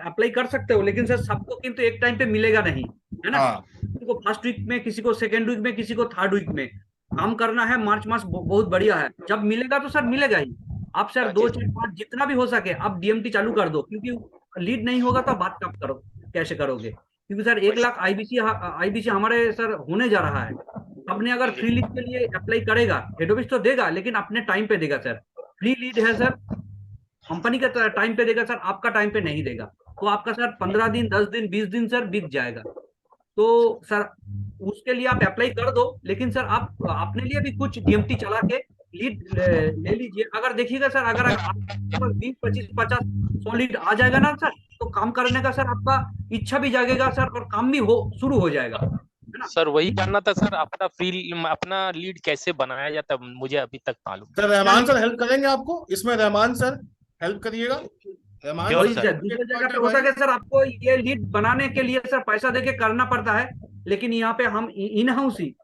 अप्लाई कर सकते हो, लेकिन सर सबको किंतु एक टाइम पे मिलेगा नहीं, है ना। हाँ किसी को फर्स्ट वीक में, किसी को सेकेंड वीक में, किसी को थर्ड वीक में काम करना है। मार्च मास बहुत बढ़िया है, जब मिलेगा तो सर मिलेगा ही। आप सर 2 4 5 जितना भी हो सके आप डीएमटी चालू कर दो, क्योंकि लीड नहीं होगा तो बात कब करो, कैसे करोगे। क्योंकि सर 1 लाख आईबीसी हमारे सर होने जा रहा है। अपने अगर फ्री लीड के लिए अप्लाई करेगा, हेड ऑफिस तो देगा लेकिन अपने टाइम पे देगा सर। फ्री लीड है सर, कंपनी का टाइम पे देगा सर, आपका टाइम पे नहीं देगा। तो आपका सर 15 दिन, 10 दिन, 20 दिन सर बीत जाएगा। तो सर उसके लिए आप अप्लाई कर दो, लेकिन सर आप अपने लिए भी कुछ डीएमटी चला के लीड ले लीजिए। अगर देखिएगा सर, अगर आपके पास 20 25 50 100 लीड आ जाएगा ना सर, तो काम करने का सर आपका इच्छा भी जागेगा सर, और काम भी हो शुरू हो जाएगा, है ना। सर वही जानना था सर, अपना लीड कैसे बनाया जाता है, मुझे अभी तक मालूम सर, रहमान सर हेल्प करेंगे आपको इसमें, रहमान सर हेल्प करिएगा। रहमान Sure, वही sir. सर, दूसरे जगह पे होता है सर, आपको ये लीड बनाने के लिए सर पैसा देके करना पड़ता है, लेकिन यहाँ पे हम इन हाउस ही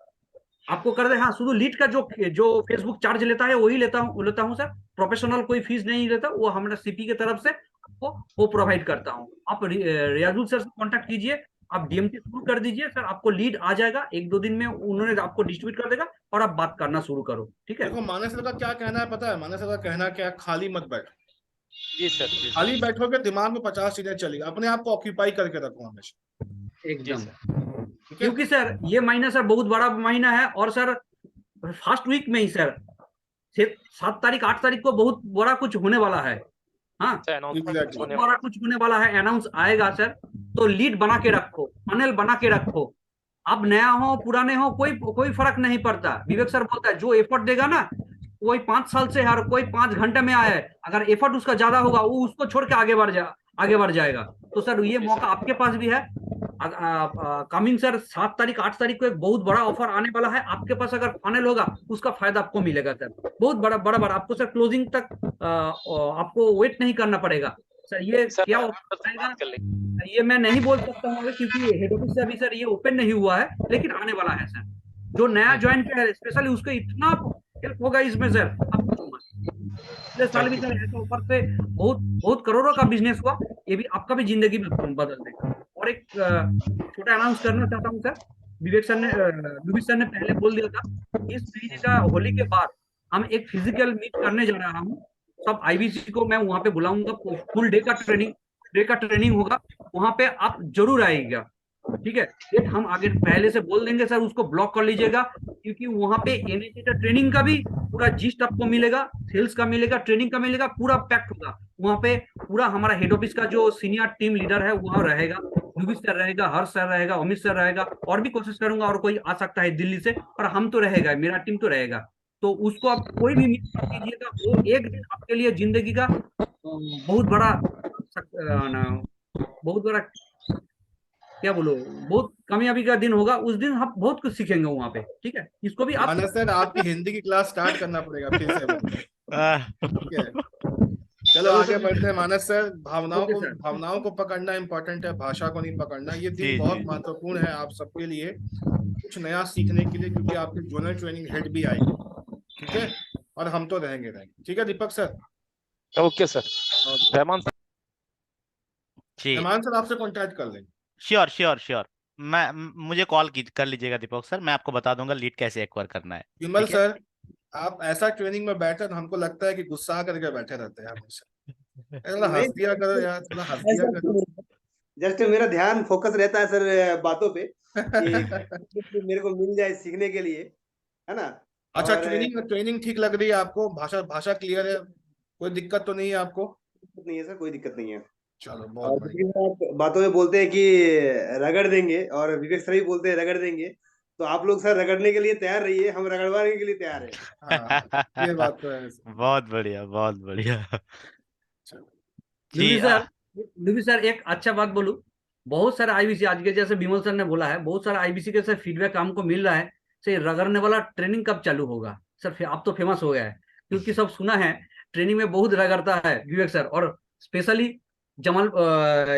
आपको कर दे। हाँ, शुद्ध लीड का जो जो फेसबुक चार्ज लेता है वही लेता हूँ सर। प्रोफेशनल कोई फीस नहीं लेता, वो हमारा सीपी की तरफ से आपको वो प्रोवाइड करता हूँ। आप रियाजुल सर से कांटेक्ट कीजिए, आप डीएमटी शुरू कर दीजिए सर, आपको लीड आ जाएगा 1 2 दिन में, उन्होंने आपको डिस्ट्रीब्यूट कर देगा और आप बात करना शुरू करो, ठीक है। देखो मानस सर का क्या कहना है पता है, मानस सर का कहना क्या है, खाली मत बैठो। जी सर, जी सर, खाली बैठोगे दिमाग में 50 चीजें चलेगी, अपने आप को ऑक्यूपाई करके रखो हमेशा, जी एकदम। सर। ठीक है। क्योंकि सर ये महीना सर बहुत बड़ा महीना है, और सर फर्स्ट वीक में ही सर 7 तारीख 8 तारीख को बहुत बड़ा कुछ होने वाला है। हाँ, सर announcement Exactly. बहुत होने बड़ा कुछ होने वाला है, अनाउंस आएगा सर। तो लीड बना के रखो, फनल बना के रखो। आप नया हो पुराने हो, कोई फर्क नहीं पड़ता। विवेक सर बोलता है जो एफर्ट देगा ना, कोई 5 साल से हर कोई 5 घंटे में आया है, अगर एफर्ट उसका ज्यादा होगा वो उसको छोड़ के आगे बढ़ जाएगा। तो सर ये मौका आपके पास भी है। कमिंग सर 7 तारीख 8 तारीख को एक बहुत बड़ा ऑफर आने वाला है आपके पास, अगर फाइनल होगा उसका फायदा आपको मिलेगा सर, बहुत बड़ा आपको सर क्लोजिंग तक आपको वेट नहीं करना पड़ेगा सर। ये सर क्या रहमान सर से आएगा बात कर लेंगे। ये मैं नहीं बोल सकता हूँ अभी, क्योंकि हेड ऑफिस से अभी सर ये ओपन नहीं हुआ है, लेकिन आने वाला है सर। जो नया ज्वाइन किया है स्पेशली उसको इतना हेल्प होगा इसमें सर, आप पूछो मत। पिछले साल भी सर ऐसे ऑफर से बहुत बहुत करोड़ों का बिजनेस हुआ, ये भी आपका भी जिंदगी में बदल देगा। और एक छोटा अनाउंस करना चाहता हूँ सर, विवेक सर ने पहले बोल दिया था, इस महीने का होली के बाद हम एक फिजिकल मीट करने जा रहा हूँ। सब आईबीसी को मैं वहां पे बुलाऊंगा, फुल डे का ट्रेनिंग होगा, वहां पे आप जरूर आइएगा, ठीक है। डेट हम आगे पहले से बोल देंगे सर, उसको ब्लॉक कर लीजिएगा, क्योंकि वहां पे एनएचए का ट्रेनिंग का भी पूरा जिस्ट आपको मिलेगा, सेल्स का मिलेगा, ट्रेनिंग का मिलेगा, पूरा पैक्ट होगा वहां पे। पूरा हमारा हेड ऑफिस का जो सीनियर टीम लीडर है वहां रहेगा, युविश सर रहेगा, हर्ष सर रहेगा, अमित सर रहेगा, और भी कोशिश करूंगा और कोई आ सकता है दिल्ली से, पर हम तो रहेगा, मेरा टीम तो रहेगा। तो उसको आप कोई भी मिस मत कीजिएगा, वो एक दिन आपके लिए जिंदगी का बहुत बड़ा बहुत बड़ा क्या बोलो, बहुत कामयाबी का दिन होगा। उस दिन आप बहुत कुछ सीखेंगे वहां पे, ठीक है। इसको भी आप मानस सर आपकी हिंदी की क्लास स्टार्ट करना पड़ेगा फिर से, ठीक है। चलो आगे बढ़ते हैं मानस सर, ओके सर। भावनाओं को पकड़ना इंपॉर्टेंट है, भाषा को नहीं पकड़ना। ये दिन जी, बहुत जी। महत्वपूर्ण है आप सबके लिए, कुछ नया सीखने के लिए, क्योंकि आपके जोनल ट्रेनिंग हेड भी आएगी, ठीक है। और हम तो रहेंगे, ठीक है Deepak sir. Okay sir, Rahman sir. जी, रहमान सर आपसे कांटेक्ट कर लेंगे। Sure sure sure. मुझे कॉल कर लीजिएगा दीपक सर, मैं आपको बता दूंगा लीड कैसे एक्वायर करना है। विमल ठीक है? सर, आप ऐसा ट्रेनिंग में बैठे तो हमको लगता है कि गुस्सा करके बैठे रहते हैं हमेशा। थोड़ा हंस दिया करो यार, थोड़ा हंस दिया करो। जस्ट मेरा ध्यान फोकस रहता है सर बातों पे कि मेरे को मिल जाए सीखने के लिए, है ना। अच्छा, और ट्रेनिंग ठीक लग रही है आपको? भाषा क्लियर है? कोई दिक्कत तो नहीं है आपको? दिक्कत नहीं है सर, कोई दिक्कत नहीं है। चलो बहुत और बढ़िया। दूसरी बात, बातों में बोलते हैं कि रगड़ देंगे, और विवेक सर भी बोलते हैं रगड़ देंगे, तो आप लोग सर रगड़ने के लिए तैयार रहिए, हम रगड़वाने के लिए तैयार है। हाँ, ये बात तो है। बहुत बढ़िया, बहुत बढ़िया। लुबी जी सर, लुबी सर एक अच्छा बात बोलूं, बहुत सारे आईबीसी आज के, जैसे विमल सर ने बोला है, बहुत सारे आईबीसी के सर फीडबैक हमको मिल रहा है सर, रगड़ने वाला ट्रेनिंग कब चालू होगा सर? अब तो फेमस हो गया है, क्योंकि सब सुना है ट्रेनिंग में बहुत रगड़ता है विवेक सर, और स्पेशली जमाल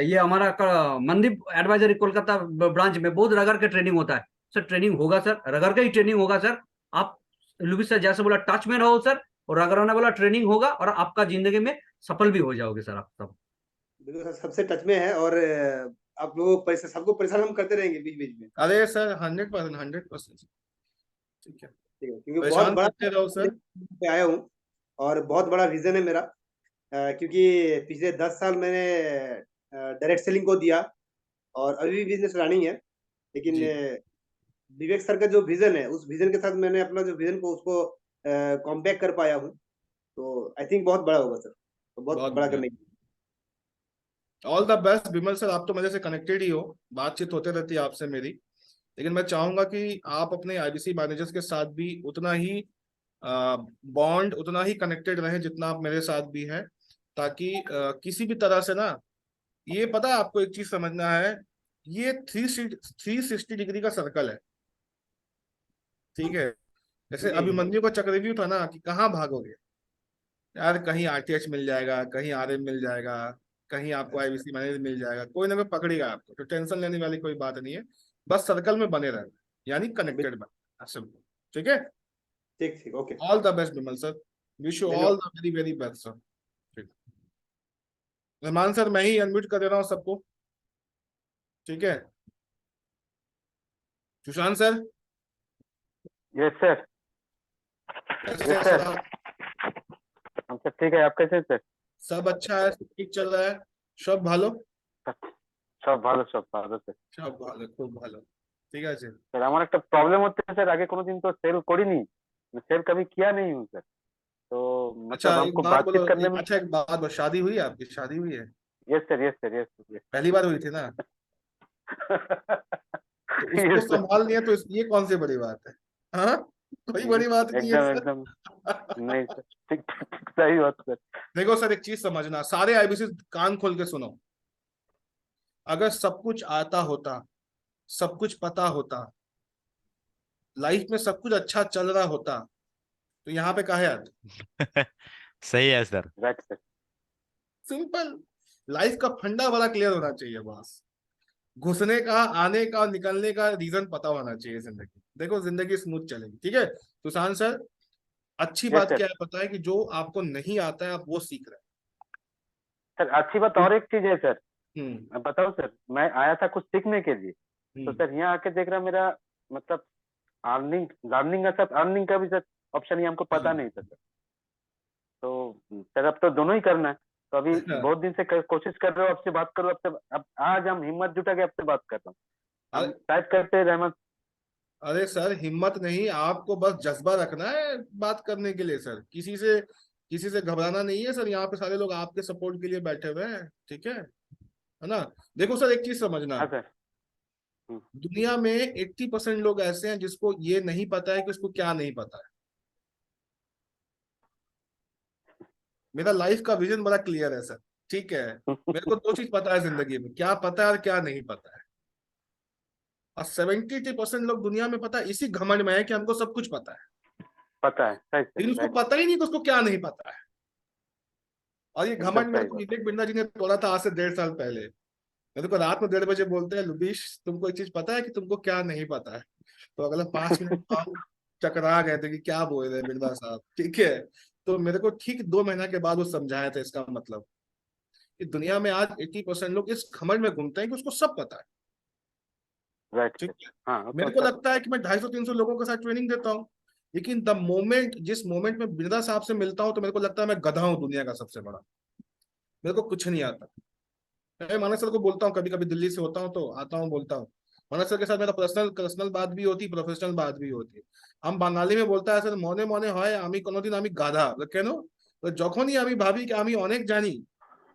ये हमारा मनदीप एडवाइजरी कोलकाता ब्रांच में बहुत रगड़ के ट्रेनिंग होता है सर। ट्रेनिंग होगा सर, रगड़ का ही ट्रेनिंग होगा सर। आप लुबी सर जैसे बोला टच में रहो सर, और रगड़ने वाला ट्रेनिंग होगा, और आपका जिंदगी में सफल भी हो जाओगे सर आप सब। बिल्कुल सर, सबसे टच में है, और आप लोगों को सबको परेशान हम करते रहेंगे बीच बीच में। अरे सर 100%, ठीक है, ठीक है, क्योंकि बहुत परेशान बड़ा करते रहो सर। पे आया हूँ, और बहुत बड़ा विजन है मेरा, क्योंकि पिछले 10 साल मैंने डायरेक्ट सेलिंग को दिया, और अभी भी बिजनेस रनिंग है, लेकिन जी। विवेक सर का जो विजन है, उस विजन के साथ मैंने अपना जो विजन को उसको कॉम्पैक्ट कर पाया हूँ, तो आई थिंक बहुत बड़ा होगा सर, तो बहुत बहुत बड़ा बढ़िया। करने की। All the best Vimal sir, आप तो मेरे से कनेक्टेड ही हो, बातचीत होते रहती है आपसे मेरी, लेकिन मैं चाहूंगा कि आप अपने आईबीसी मैनेजर्स के साथ भी उतना ही बॉन्ड, उतना ही कनेक्टेड रहे जितना आप मेरे साथ भी हैं, ताकि किसी भी तरह से ना, ये पता है आपको एक चीज समझना है, ये 360 डिग्री का सर्कल है, ठीक है। जैसे जी। अभिमन्यु का चक्रव्यूह था ना, कि कहाँ भागोगे यार, कहीं आरटीएच मिल जाएगा, कहीं आरएम मिल जाएगा, कहीं आपको आईबीसी मैनेजर मिल जाएगा, कोई ना कोई पकड़ेगा आपको, तो टेंशन लेने वाली कोई बात नहीं है, बस सर्कल में बने रहना, यानी कनेक्टेड बना, सिंपल, ठीक है। ठीक ठीक, okay. All the best Vimal sir, wish you all the very very best sir. ठीक, रहमान सर मैं ही अनम्यूट कर दे रहा हूँ सबको, ठीक है। Sushant sir, yes sir. कैसे हैं यस सर सर, आप? हम सब ठीक है, आप कैसे हैं सर? सब अच्छा है, सब ठीक चल रहा है, सब ভালো, সব ভালো, সব ভালো স্যার। সব ভালো, খুব ভালো, ঠিক আছে। স্যার আমার একটা प्रॉब्लम होता है सर, आगे कोनोदिन तो सेल করিনি, मैं सेल कभी किया नहीं हूँ सर, तो अच्छा मतलब एक हमको बात बोलो, बातचीत करने में। अच्छा एक बात बोलो, शादी हुई है आपकी? शादी हुई है? Yes sir, yes sir, yes sir, पहली बार हुई थी ना, तो उसको यस सर। संभाल लिया, तो ये कौन सी बड़ी बात है? हाँ, कोई बड़ी बात नहीं है एकदम सर। एकदम नहीं सर, ठीक ठीक, सही बात सर। देखो सर, एक चीज समझना, सारे आईबीसी कान खोल के सुनो, अगर सब कुछ आता होता, सब कुछ पता होता, लाइफ में सब कुछ अच्छा चल रहा होता, तो यहाँ पे काहे आते? सही है sir. Right sir. Simple, life का फंडा बड़ा क्लियर होना चाहिए, बस घुसने का, आने का और निकलने का रीजन पता होना चाहिए जिंदगी, देखो जिंदगी स्मूथ चलेगी, ठीक है। सुशांत सर, अच्छी यस बात सर। क्या है पता है, कि जो आपको नहीं आता है आप वो सीख रहे सर अच्छी बात और एक चीज है सर, हैं। मैं बताऊं सर, मैं आया था कुछ सीखने के लिए, तो हम्म। सर यहाँ आके देख रहा मेरा मतलब अर्निंग लर्निंग का सर, अर्निंग का भी सर ऑप्शन ये हमको पता नहीं था सर, तो सर अब तो दोनों ही करना है, तो अभी बहुत दिन से कोशिश कर रहे हो आपसे बात करो, आपसे अब आज हम हिम्मत जुटा के आपसे बात कर रहा हूँ, हम टाइप करते हैं रहमत। अरे सर हिम्मत नहीं, आपको बस जज्बा रखना है बात करने के लिए सर, किसी से घबराना नहीं है सर, यहाँ पे सारे लोग आपके सपोर्ट के लिए बैठे हुए हैं, ठीक है ना। देखो सर एक चीज समझना, हाँ सर। दुनिया में 80% लोग ऐसे हैं जिसको ये नहीं पता है कि उसको क्या नहीं पता है। मेरा लाइफ का विजन बड़ा क्लियर है सर, ठीक है, मेरे को दो चीज पता है जिंदगी में, क्या पता है और क्या नहीं पता है, और 70% लोग दुनिया में पता है, इसी घमंड में है कि हमको सब कुछ पता है, पता है, सही लेकिन सर, उसको पता ही नहीं कि उसको क्या नहीं पता है। और ये एकदम घमंड मेरे सही को बात। विवेक बिंदा जी ने तोड़ा था आज से 1.5 साल पहले। मेरे को रात में 1:30 बजे बोलते हैं, लुबीश तुमको एक चीज पता है कि तुमको क्या नहीं पता है? तो अगला 5 मिनट हम चकरा गए थे कि क्या बोल रहे हैं बिरला साहब, ठीक है। तो मेरे को ठीक 2 महीना के बाद वो समझाया था, इसका मतलब कि दुनिया में आज 80% लोग इस घमंड में घूमते हैं कि उसको सब पता है, राइट ठीक सर। है। हाँ वो मेरे तो को सर। लगता है कि मैं 250-300 लोगों के साथ ट्रेनिंग देता हूँ, लेकिन जिस मोमेंट में बिरला साहब से मिलता हूँ, तो मेरे को लगता है मैं गधा हूँ दुनिया का सबसे बड़ा, मेरे को कुछ नहीं आता। मैं मानस सर को बोलता हूँ, कभी कभी दिल्ली से होता हूँ तो आता हूँ, बोलता हूँ। मानस सर के साथ मेरा पर्सनल बात भी होती, प्रोफेशनल बात भी होती। हम বাঙালি में बोलता है, স্যার মনে মনে হয় আমি কোনোদিন আমি গাধা, কেন? তো যখনই আমি ভাবি कि আমি অনেক জানি,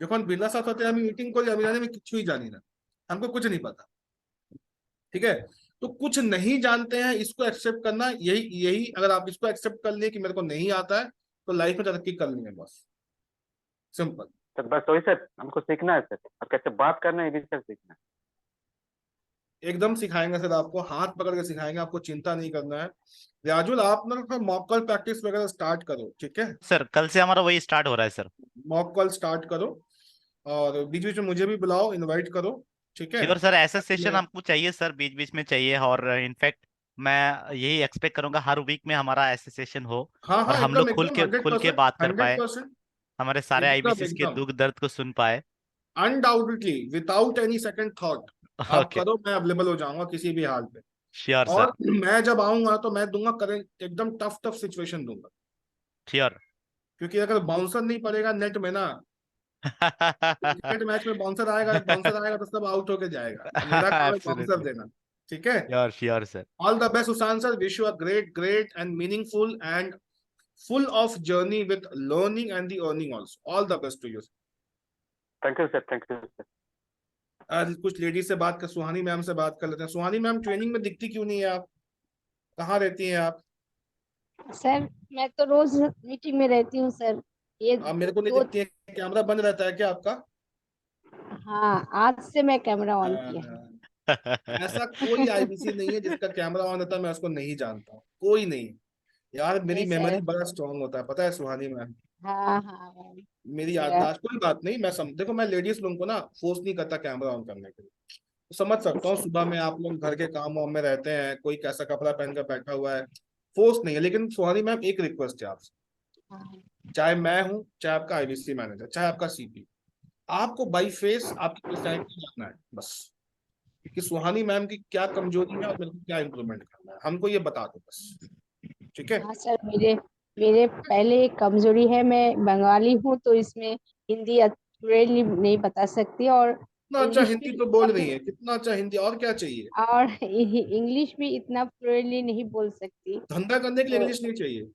যখন বিড়লার সাথে আমি মিটিং করি, আমি জানি আমি কিছুই জানি না, हमको कुछ नहीं पता। ठीक है, तो कुछ नहीं जानते हैं, इसको एक्सेप्ट करना, यही यही अगर आप इसको एक्सेप्ट कर लिए कि मेरे को नहीं आता है, तो लाइफ में तरक्की करनी है, बस सिंपल। सर बस वही सर, हमको सीखना है सर, और कैसे बात करना है ये भी सर सीखना है। एकदम सिखाएंगे सर, आपको हाथ पकड़ के सिखाएंगे, आपको चिंता नहीं करना है। राजुल, आप ना मॉक कॉल प्रैक्टिस वगैरह स्टार्ट करो, ठीक है? सर कल से हमारा वही स्टार्ट हो रहा है सर। मॉक कॉल स्टार्ट करो, और बीच बीच में मुझे भी बुलाओ, इनवाइट करो, ठीक है? श्योर सर, ऐसा सेशन मैं- हमको चाहिए सर, बीच बीच में चाहिए। और इनफैक्ट मैं यही एक्सपेक्ट करूंगा हर वीक में हमारा ऐसा सेशन हो, हाँ और हाँ, हम लोग एकदम खुल एकदम के 100%, बात कर पाए, 100%, हमारे सारे एकदम आईबीसीज के एकदम दुख दर्द को सुन पाए। Undoubtedly, without any second thought, आप ओके, करो, मैं अवेलेबल हो जाऊंगा किसी भी हाल पे। श्योर सर, और मैं जब आऊंगा तो मैं दूंगा करेंट, एकदम टफ टफ सिचुएशन दूंगा, श्योर। क्योंकि अगर बाउंसर नहीं पड़ेगा नेट में ना, क्रिकेट मैच में बाउंसर आएगा तो सब आउट होके जाएगा। मेरा काम है बाउंसर एब्सोल्युटली, देना, ठीक है? Sure sure sir. All the best Sushant sir, wish you a great and meaningful and full of journey with learning and the earning also. All the best to you. Thank you sir, thank you sir. आज कुछ लेडीज से बात कर, सुहानी मैम से बात कर लेते हैं। सुहानी मैम, ट्रेनिंग में दिखती क्यों नहीं है आप? कहाँ रहती हैं आप? सर मैं तो रोज मीटिंग में रहती हूँ सर। ये आप मेरे को नहीं दो, दिखती है, कैमरा बंद रहता है क्या आपका? हाँ आज से मैं कैमरा ऑन किया है। ऐसा कोई आईबीसी नहीं है जिसका कैमरा ऑन रहता है, मैं उसको नहीं जानता हूँ, कोई नहीं। यार मेरी नहीं मेमोरी सर, बड़ा स्ट्रांग होता है, पता है सुहानी मैम? हाँ हाँ मैम, मेरी मेरा याददाश्त, कोई बात नहीं, मैं देखो, मैं लेडीज लोगों को ना फोर्स नहीं करता कैमरा ऑन करने के लिए, तो समझ सकता हूँ सुबह में आप लोग घर के काम वाम में रहते हैं, कोई कैसा कपड़ा पहन कर बैठा हुआ है, फोर्स नहीं है। लेकिन सुहानी मैम, एक रिक्वेस्ट है आपसे, हाँ चाहे मैं हूँ, चाहे आपका आईबीसी मैनेजर, चाहे आपका सीपी, आपको बाई फेस आपकी पर्सनैलिटी जानना है बस, कि सुहानी मैम की क्या कमजोरी है और मेरे को क्या इंप्रूवमेंट करना है, हमको ये बता दो बस, ठीक है? हाँ सर, मेरे मेरे पहले एक कमजोरी है, मैं बंगाली हूँ तो इसमें हिंदी एक्यूरेटली नहीं बता सकती, और कितना अच्छा इंग्लिश हिंदी भी तो बोल रही है, कितना अच्छा हिंदी, और क्या चाहिए? और इंग्लिश भी इतना फ्लुएंटली नहीं बोल सकती, धंधा करने के लिए तो इंग्लिश नहीं चाहिए।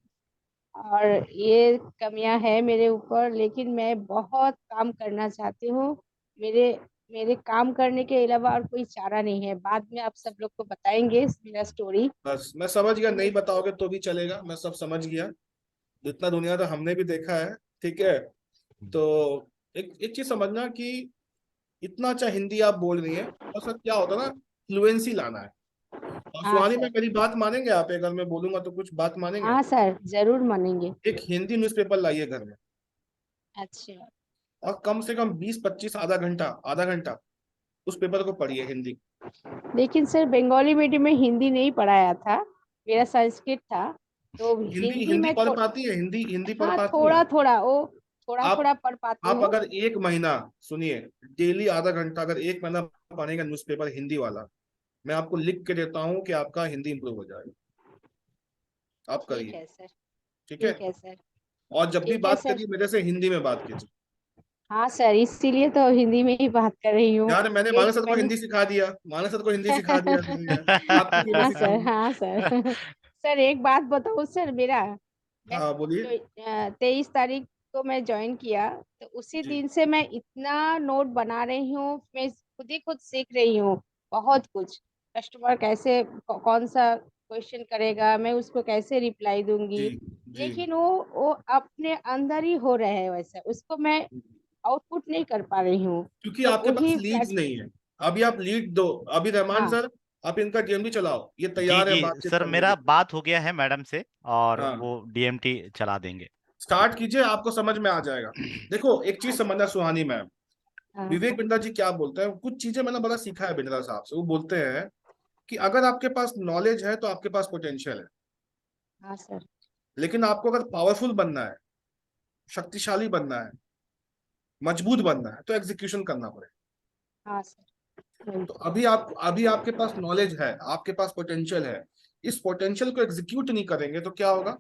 और ये कमियां है मेरे ऊपर, लेकिन मैं बहुत काम करना चाहती हूँ। मेरे मेरे काम करने के अलावा और कोई चारा नहीं है। बाद में आप सब लोग को बताएंगे मेरा स्टोरी। बस मैं समझ गया, नहीं बताओगे तो भी चलेगा, मैं सब समझ गया, जितना दुनिया तो हमने भी देखा है, ठीक है? तो एक एक चीज समझना कि इतना अच्छा हिंदी आप बोल रही हैं, और सर क्या होता है ना, फ्लुएंसी लाना है। और हाँ सुहानी में सर, मेरी बात मानेंगे आप? अगर मैं बोलूंगा तो कुछ बात मानेंगे? हाँ सर, जरूर मानेंगे। एक हिंदी न्यूज़पेपर लाइए घर में, अच्छा, और कम से कम 20-25 आधा घंटा उस पेपर को पढ़िए, हिंदी। लेकिन सर बंगाली मीडियम में हिंदी नहीं पढ़ाया था, मेरा संस्कृत था, तो हिंदी हिंदी में पढ़ पाती है? हिंदी पढ़ हाँ पाती है? थोड़ा थोड़ा, वो थोड़ा आप थोड़ा पढ़ पाती आप हूँ। अगर एक महीना, सुनिए, डेली आधा घंटा अगर एक महीना पढ़ेगा न्यूज़पेपर हिंदी वाला, मैं आपको लिख के देता हूँ कि आपका हिंदी इंप्रूव हो जाएगा। आप ठीक करिए, है सर, ठीक है? ठीक है सर, और जब भी ठीक है बात सर। करिए मेरे से हिंदी में बात कीजिए। हाँ सर, इसीलिए तो हिंदी में ही बात कर रही हूँ। यार मैंने मानस सर को हिंदी सिखा दिया, मानस सर को हिंदी सिखा दिया मैंने, आपको क्यों नहीं हाँ सर, सिखाऊंगा? हाँ सर। सर एक बात बताओ सर, मेरा मैं हाँ बोलिए। 23 तारीख को मैं ज्वाइन किया, तो उसी जी दिन से मैं इतना नोट बना रही हूँ, मैं खुद ही खुद सीख रही हूँ बहुत कुछ। कस्टमर कैसे कौन सा क्वेश्चन करेगा, मैं उसको कैसे रिप्लाई दूंगी, जी जी लेकिन वो अपने अंदर ही हो रहा है, वैसा उसको मैं आउटपुट नहीं कर पा रही हूँ। क्योंकि तो आपके पास वही लीड्स नहीं है। अभी आप लीड दो, अभी रहमान हाँ सर, आप इनका डीएमडी चलाओ, ये जी तैयार है जी बातचीत सर, करने के मेरा लिए। बात हो गया है मैडम से, और हाँ, वो डीएमटी चला देंगे। स्टार्ट कीजिए, आपको समझ में आ जाएगा। देखो एक चीज हाँ समझना सुहानी मैम, हाँ विवेक बिंद्रा जी क्या बोलते हैं, कुछ चीजें मैंने बड़ा सीखा है बिंद्रा साहब से। वो बोलते हैं कि अगर आपके पास नॉलेज है तो आपके पास पोटेंशियल है, हाँ सर, लेकिन आपको अगर पावरफुल बनना है, शक्तिशाली बनना है, मजबूत बनना है, तो एग्जीक्यूशन करना पड़ेगा। हाँ सर, तो अभी आपके पास नॉलेज है, आपके पास पोटेंशियल है, इस पोटेंशियल को एग्जीक्यूट नहीं करेंगे तो क्या होगा?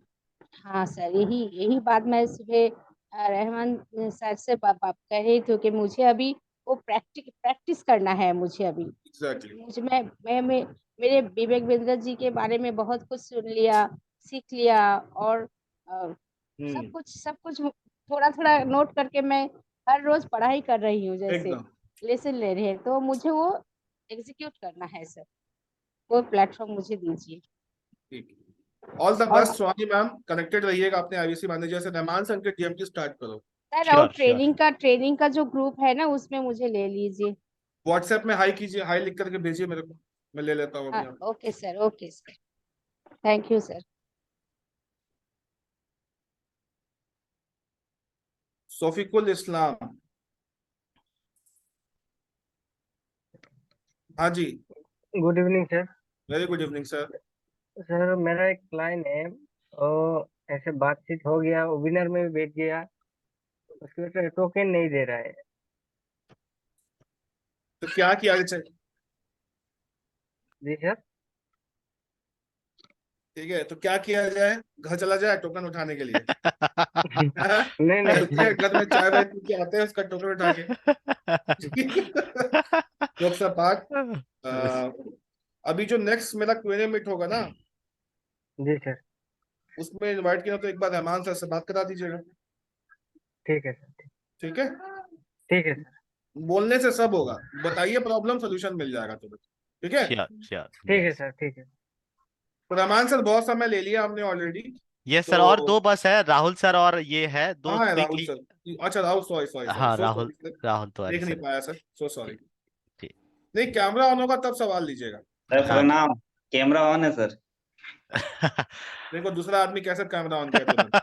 हाँ सर, यही यही बात मैं सुबह रहमान सर से बात कह रही थी कि मुझे अभी वो प्रैक्टिस करना है मुझे अभी। एग्जैक्टली। मुझे मैं मेरे विवेक बिंद्रा जी के बारे में बहुत कुछ सुन लिया, सीख लिया और सब कुछ थोड़ा थोड़ा नोट करके मैं हर रोज पढ़ाई कर रही हूँ, जैसे एकदम लेसन ले रहे हैं, तो मुझे वो एग्जीक्यूट करना है सर। वो प्लेटफॉर्म मुझे दीजिए। ठीक। ऑल द और बेस्ट स्वाति मैम, कनेक्टेड रहिएगा अपने आईबीसी मैनेजर से। रहमान सर के डीएमटी स्टार्ट करो। सर, और श्योर। ट्रेनिंग का जो ग्रुप है ना, उसमें मुझे ले लीजिए। व्हाट्सएप में हाई कीजिए, हाई लिख करके भेजिए मेरे को, मैं ले लेता हूँ अभी यहाँ। Okay sir, okay sir, thank you sir. Sofikul Islam, हाँ जी, good evening sir. Very good evening sir. Sir मेरा एक क्लाइंट है, और ऐसे बातचीत हो गया, विनर में भी बैठ गया, उसके बाद टोकन नहीं दे रहा है। तो क्या किया चाहिए? जी सर। ठीक है, तो क्या किया जाए? घर चला जाए टोकन उठाने के लिए? नहीं नहीं चलते घर में चाय वाय पी के आते हैं, उसका टोकन उठा के। जोक सा पार्ट। अभी जो नेक्स्ट मेरा क्यूएनए मीट होगा ना, जी सर। उसमें इनवाइट किया, तो एक बार रहमान सर से बात करा दीजिएगा। ठीक है सर। ठीक है, ठीक है सर। बोलने से सब होगा, बताइए प्रॉब्लम, सोल्यूशन मिल जाएगा तुरंत। ठीक है, श्योर। ठीक है सर। ठीक है। तो रहमान सर बहुत समय ले लिया हमने ऑलरेडी। यस सर, तो और दो बस है, राहुल सर और ये है दो हाँ है राहुल क्विकली। सर। अच्छा राहुल, सॉरी सॉरी सॉरी, हाँ, सो राहुल सॉरी, राहुल तिवारी देख नहीं सर। पाया सर, सो सॉरी। ठीक। नहीं, कैमरा ऑन होगा तब सवाल लीजिएगा। सर हाँ प्रणाम, कैमरा ऑन है सर। देखो दूसरा आदमी कैसे कैमरा ऑन किया तुरंत।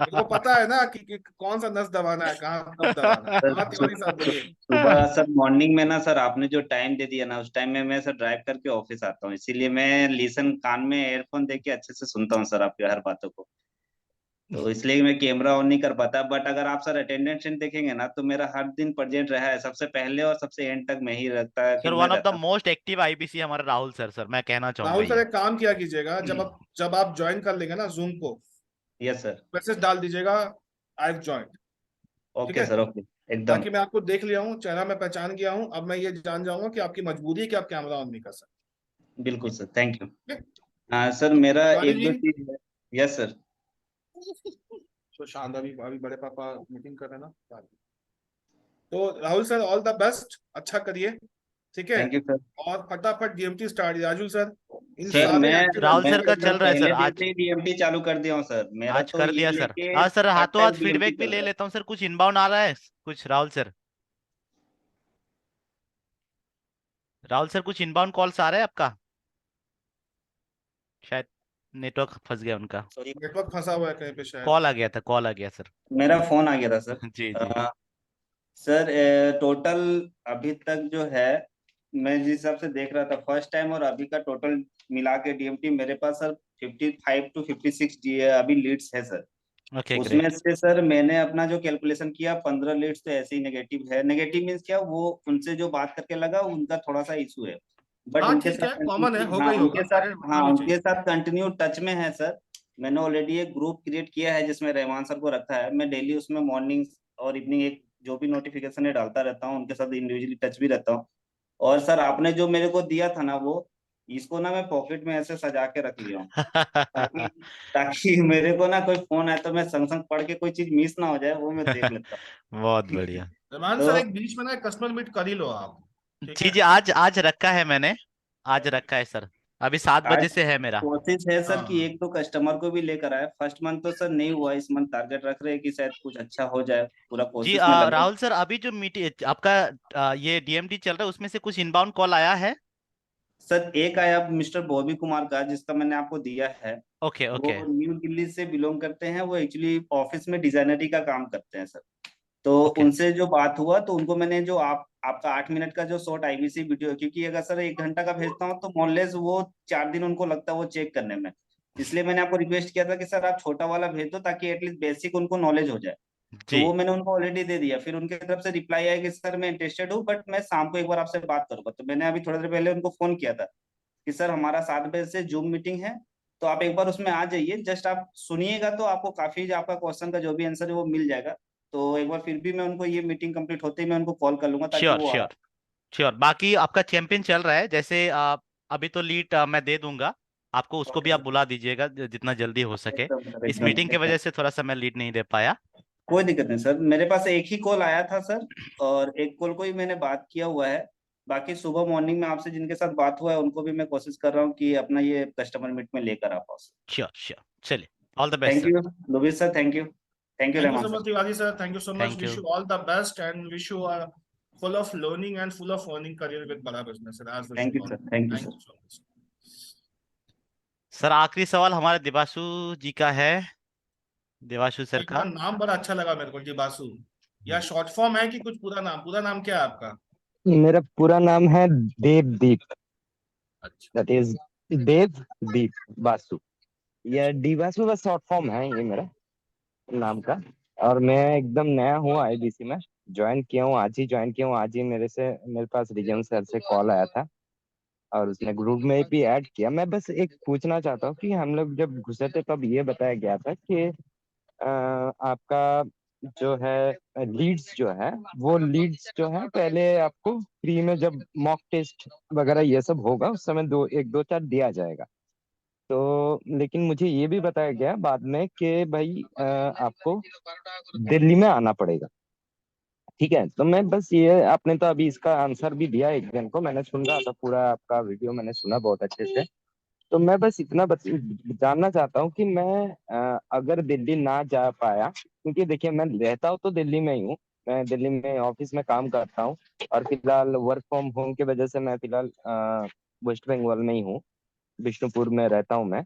देखो पता है ना कि कौन सा नस दबाना है, कहाँ कब दबाना है। सर हाँ तिवारी साहब बोलिए। सुबह सर मॉर्निंग में ना सर, आपने जो टाइम दे दिया ना, उस टाइम में मैं सर ड्राइव करके ऑफिस आता हूँ, इसीलिए मैं लिसन कान में एयरफोन दे के अच्छे से सुनता हूँ सर आपकी हर बातों को। तो इसलिए मैं कैमरा ऑन नहीं कर पाता, बट अगर आप सर अटेंडेंस देखेंगे ना, तो मेरा हर दिन प्रेजेंट रहा है, सबसे पहले और सबसे एंड तक मैं ही रहता है कि सर, मैं वन ऑफ द रहता मोस्ट एक्टिव आईबीसी हमारा राहुल सर मैं कहना चाहूंगा राहुल सर ये। एक काम किया कीजिएगा, जब आप ज्वाइन कर लेंगे ना जूम को, हूँ। Yes sir. मैसेज डाल दीजिएगा, आई हैव ज्वाइन। ठीक ओके है, सर, ओके एकदम। ताकि मैं आपको देख लिया हूँ, चेहरा मैं पहचान गया हूँ, अब मैं ये जान जाऊंगा कि आपकी मजबूरी है कि आप कैमरा ऑन नहीं कर सकते। बिल्कुल सर, थैंक यू। ठीक है? हाँ सर, मेरा तिवारी एक दो जी, चीज है। Yes sir. तो शानदार, अभी अभी बड़े पापा मीटिंग कर रहे हैं ना। तो Rahul sir all the best, अच्छा करिए। ठीक है, थैंक यू सर। और फटाफट डीएमटी स्टार्ट। राजू सर, इन सर सारे मैं राहुल एक्टिविटीज सर को का सर चल रहा है सर पहले दिन आज। से ही डीएमटी चालू कर दिया हूँ सर, मेरा आज तो कर ये दिया सर। लेके हाँ सर, थर्ड हाथों हाथ टाइम डीएमटी फीडबैक भी चल ले रहा है। लेता हूँ सर, कुछ इनबाउंड आ रहा है कुछ राहुल सर। राहुल सर, कुछ इनबाउंड कॉल्स आ रहा है आपका? शायद नेटवर्क फंस गया उनका। सॉरी, नेटवर्क फंसा हुआ है कहीं पे शायद। कॉल आ गया सर। मेरा फोन आ गया था सर। जी जी। अ, सर टोटल अभी तक जो है, मैं जिस हिसाब से देख रहा था फर्स्ट टाइम और अभी का टोटल मिला के डीएमटी मेरे पास सर 55 to 56 अभी लीड्स है सर। ओके, उसमें ग्रेट। से सर मैंने अपना जो कैलकुलेशन किया 15 लीड्स तो ऐसे ही नेगेटिव है। नेगेटिव मीन्स क्या, वो उनसे जो बात करके लगा उनका थोड़ा सा इशू है, बट हाँ उनके ठीक साथ है, कॉमन है, कंटिन्यू, होगा हाँ ही होगा, उनके साथ, अरे होना हाँ नहीं उनके चाहिए। साथ कंटिन्यू टच में है सर। मैंने ऑलरेडी एक ग्रुप क्रिएट किया है जिसमें रहमान सर को रखा है, मैं डेली उसमें मॉर्निंग और इवनिंग एक जो भी नोटिफिकेशन है डालता रहता हूँ, उनके साथ इंडिविजुअली टच भी रहता हूँ। और सर आपने जो मेरे को दिया था ना, वो इसको ना मैं पॉकेट में ऐसे सजा के रख लिया हूँ, ताकि ताकि मेरे को ना कोई फोन आए तो मैं संग संग पढ़ के कोई चीज मिस ना हो जाए, वो मैं देख लेता बहुत हूँ। बढ़िया। रहमान सर, तो एक बीच में ना कस्टमर मीट कर ही लो आप। ठीक जी है, जी, आज आज रखा है मैंने। आज रखा है सर, अभी 7 बजे आज से है मेरा। कोशिश है सर कि हाँ एक दो कस्टमर को भी लेकर आए। फर्स्ट मंथ तो सर नहीं हुआ, इस मंथ टारगेट रख रहे हैं कि शायद कुछ अच्छा हो जाए, पूरा जी, कोशिश में लगे। राहुल सर, अभी जो मीटिंग आपका ये डीएमडी चल रहा है, उसमें से कुछ इनबाउंड कॉल आया है? सर एक आया मिस्टर बॉबी कुमार का, जिसका मैंने आपको दिया है। ओके वो ओके न्यू दिल्ली से बिलोंग करते हैं, वो एक्चुअली ऑफिस में डिजाइनरी का काम करते हैं सर। तो ओके। उनसे जो बात हुआ, तो उनको मैंने जो आपका 8 मिनट का जो शॉर्ट आईबीसी वीडियो, क्योंकि अगर सर 1 घंटा का भेजता हूँ तो मोरलेस वो 4 दिन उनको लगता है वो चेक करने में। इसलिए मैंने आपको रिक्वेस्ट किया था कि सर आप छोटा वाला भेज दो, ताकि एटलीस्ट बेसिक उनको नॉलेज हो जाए। तो जी वो मैंने उनको ऑलरेडी दे दिया। फिर उनके तरफ से रिप्लाई आया कि सर मैं इंटरेस्टेड हूँ, बट मैं शाम को एक बार आपसे बात करूंगा। तो मैंने अभी थोड़ी देर पहले उनको फोन किया था कि सर हमारा 7 बजे से जूम मीटिंग है, तो आप एक बार उसमें आ जाइए, जस्ट आप सुनिएगा तो आपको काफी आपका क्वेश्चन का जो भी आंसर है वो मिल जाएगा। तो एक बार फिर भी मैं उनको, ये मीटिंग कंप्लीट होते ही मैं उनको कॉल कर लूंगा ताकि श्योर वो श्योर श्योर। बाकी आपका चैंपियन चल रहा है, जैसे अभी तो लीड मैं दे दूंगा आपको, उसको भी आप बुला दीजिएगा जितना जल्दी हो सके। एकदम सर, इस मीटिंग की एकदम। वजह से थोड़ा सा मैं लीड नहीं दे पाया। कोई दिक्कत नहीं सर, मेरे पास एक ही कॉल आया था सर, और एक कॉल को ही मैंने बात किया हुआ है। बाकी सुबह मॉर्निंग में आपसे जिनके साथ बात हुआ है उनको भी मैं कोशिश कर रहा हूँ कि अपना ये कस्टमर मीट में लेकर आ पाऊँ। श्योर श्योर, चलिए, all the best thank sir. You Lubis sir, thank you, thank you Thank you Rahman so much, sir. Tiwari sir. Thank you so much. Thank Wish you. you all the best and wish you a full of learning and full of earning career with Bada Business. Sir, as wish thank you you all. Sir, thank you Thank sir. you so much. Sir आखिरी सवाल हमारे दिवासु जी का है, देवाशु सर आपका का। नाम बड़ा अच्छा लगा मेरे को, जी बासु। या शॉर्ट फॉर्म है कि कुछ पूरा नाम क्या है आपका? मेरा पूरा नाम है देवदीप, अच्छा, दैट इज देवदीप बासु। ये डी बासु का शॉर्ट फॉर्म है ये मेरा नाम का। और मैं एकदम नया हूँ आईबीसी में, ज्वाइन किया हूँ, आज ही ज्वाइन किया हूँ। आज ही मेरे पास रिजन सर से कॉल आया था और उसने ग्रुप में भी ऐड किया। मैं बस एक पूछना चाहता हूँ कि हम लोग जब घुसे थे तब ये बताया गया था कि आपका जो है लीड्स जो है, वो लीड्स जो है पहले आपको फ्री में जब मॉक टेस्ट वगैरह ये सब होगा उस समय 2 1 2 4 दिया जाएगा। तो लेकिन मुझे ये भी बताया गया बाद में कि भाई आपको दिल्ली में आना पड़ेगा। ठीक है, तो मैं बस ये, आपने तो अभी इसका आंसर भी दिया एक जन को, मैंने सुन रहा था पूरा आपका वीडियो, मैंने सुना बहुत अच्छे से। तो मैं बस इतना जानना चाहता हूँ कि मैं अगर दिल्ली ना जा पाया, क्योंकि देखिए मैं रहता हूँ तो दिल्ली में ही हूँ, मैं दिल्ली में ऑफिस में काम करता हूँ और फिलहाल वर्क फ्रॉम होम की वजह से मैं फिलहाल वेस्ट बंगाल में ही हूँ, बिष्णुपुर में रहता हूँ मैं।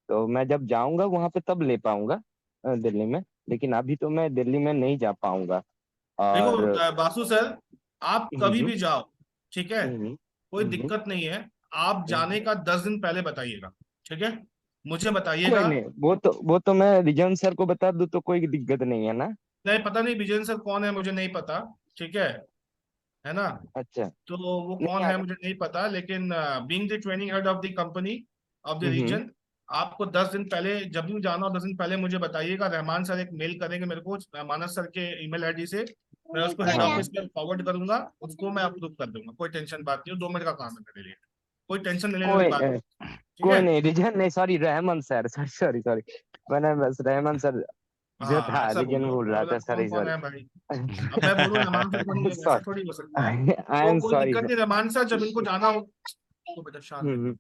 तो मैं जब जाऊंगा वहां पे तब ले पाऊंगा दिल्ली में, लेकिन अभी तो मैं दिल्ली में नहीं जा पाऊंगा। देखो और बासु सर, आप कभी भी जाओ, ठीक है, कोई हम्म, दिक्कत नहीं है। आप जाने का 10 दिन पहले बताइएगा, ठीक है, मुझे कोई बताइएगा। नहीं, वो तो मैं रिजन सर को बता दूं तो कोई दिक्कत नहीं है ना। नहीं, पता नहीं विजय सर कौन है, मुझे नहीं पता, ठीक है ना? अच्छा। तो वो नहीं कौन है अगर मुझे नहीं पता, लेकिन being the training head of the company of the hmm, region, आपको 10 दिन पहले जब भी जाना हो 10 दिन पहले मुझे बताइएगा। रहमान सर एक मेल करेंगे मेरे को मानस सर के ईमेल आईडी से, मैं उसको हेड हाँ ऑफिस में फॉरवर्ड करूंगा, उसको मैं अप्रूव कर दूंगा। कोई टेंशन बात नहीं, 2 मिनट का काम है मेरे लिए, कोई टेंशन लेने वाली कोई बात नहीं, ठीक कोई है? नहीं, रिजन नहीं, sorry Rahman sir, sorry sorry sorry, मैंने बस रहमान सर जो हाँ, था ऐसा रिजन बोलो, बोल मैं रहा बोला था, सॉरी कौन कौन सॉरी। है भाई। अब मैं बोलूँ रहमान सर कौन बोले, ऐसा थोड़ी हो सकता है। आई तो एम कोई सॉरी। दिक्कत नहीं, रहमान सर जब इनको जाना हो तो बेटा शांत,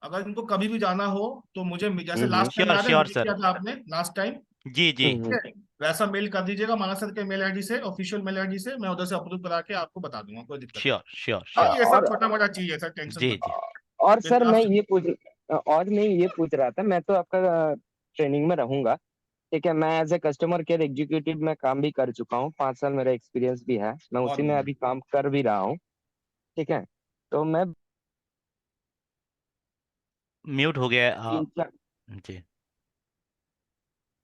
अगर इनको कभी भी जाना हो तो मुझे, जैसे लास्ट टाइम श्योर याद है श्योर मुझे सर। किया था आपने लास्ट टाइम, जी जी। ठीक है, वैसा मेल कर दीजिएगा मानस सर के मेल आईडी से, ऑफिशियल मेल आईडी से, मैं उधर से अप्रूव करा के आपको बता दूंगा, कोई दिक्कत नहीं। Sure sure sure. बाकी ये सब और छोटा मोटा चीज है सर, टेंशन जी मत जी। और सर लीजिए। मैं ये पूछ रहा था, मैं तो आपका ट्रेनिंग में रहूंगा, ठीक है, मैं as a customer care executive में काम भी कर चुका हूँ, 5 साल मेरा एक्सपीरियंस भी है, मैं बहुत उसी में बढ़िया। अभी काम कर भी रहा हूँ। ठीक है, तो मैं म्यूट हो गया 3 4 जी।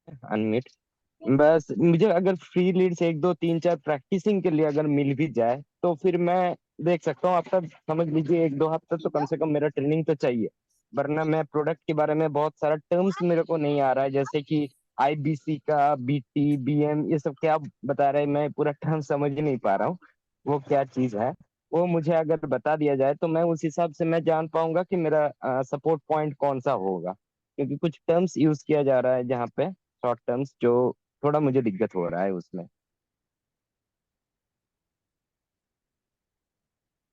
अनम्यूट, बस मुझे अगर फ्री लीड्स 1 2 3 4 प्रैक्टिसिंग के लिए अगर मिल भी जाए तो फिर मैं देख सकता हूँ आपका, समझ लीजिए 1 2 हफ्ता तो कम से कम मेरा ट्रेनिंग तो चाहिए, वरना मैं प्रोडक्ट के बारे में बहुत सारा टर्म्स मेरे को नहीं आ रहा है, जैसे कि आईबीसी का बीटी बीएम ये सब क्या बता रहे हैं, मैं पूरा टर्म समझ ही नहीं पा रहा हूँ वो क्या चीज है। वो मुझे अगर बता दिया जाए तो मैं उस हिसाब से मैं जान पाऊंगा कि मेरा सपोर्ट पॉइंट कौन सा होगा, क्योंकि कुछ टर्म्स यूज किया जा रहा है जहाँ पे, शॉर्ट टर्म्स, जो थोड़ा मुझे दिक्कत हो रहा है उसमें।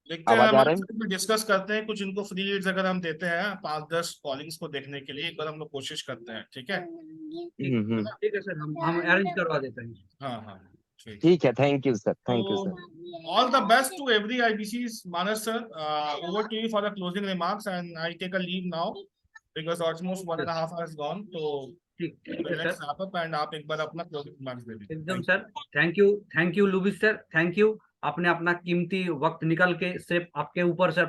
देखते हैं, आवाज आ हमारे रही है? साथ में डिस्कस करते हैं, कुछ इनको फ्री लीड्स अगर हम देते हैं 5 10 कॉलिंग्स को देखने के लिए, एक बार हम लोग कोशिश करते हैं, ठीक है? हम्म। ठीक है सर, हम अरेंज करवा देते हैं। हाँ हाँ, ठीक। ठीक है, thank you sir, thank you So, sir. all the best to every IBC's. Manas sir, over to you for the closing remarks, and I take a leave now because almost 1.5 hours gone. So ठीक है let's sir, wrap up and आप एक बार अपना closing remarks दे दीजिए। एकदम Thank sir, thank you Lubis sir, thank you. आपने अपना कीमती वक्त निकल के, सिर्फ आपके ऊपर सर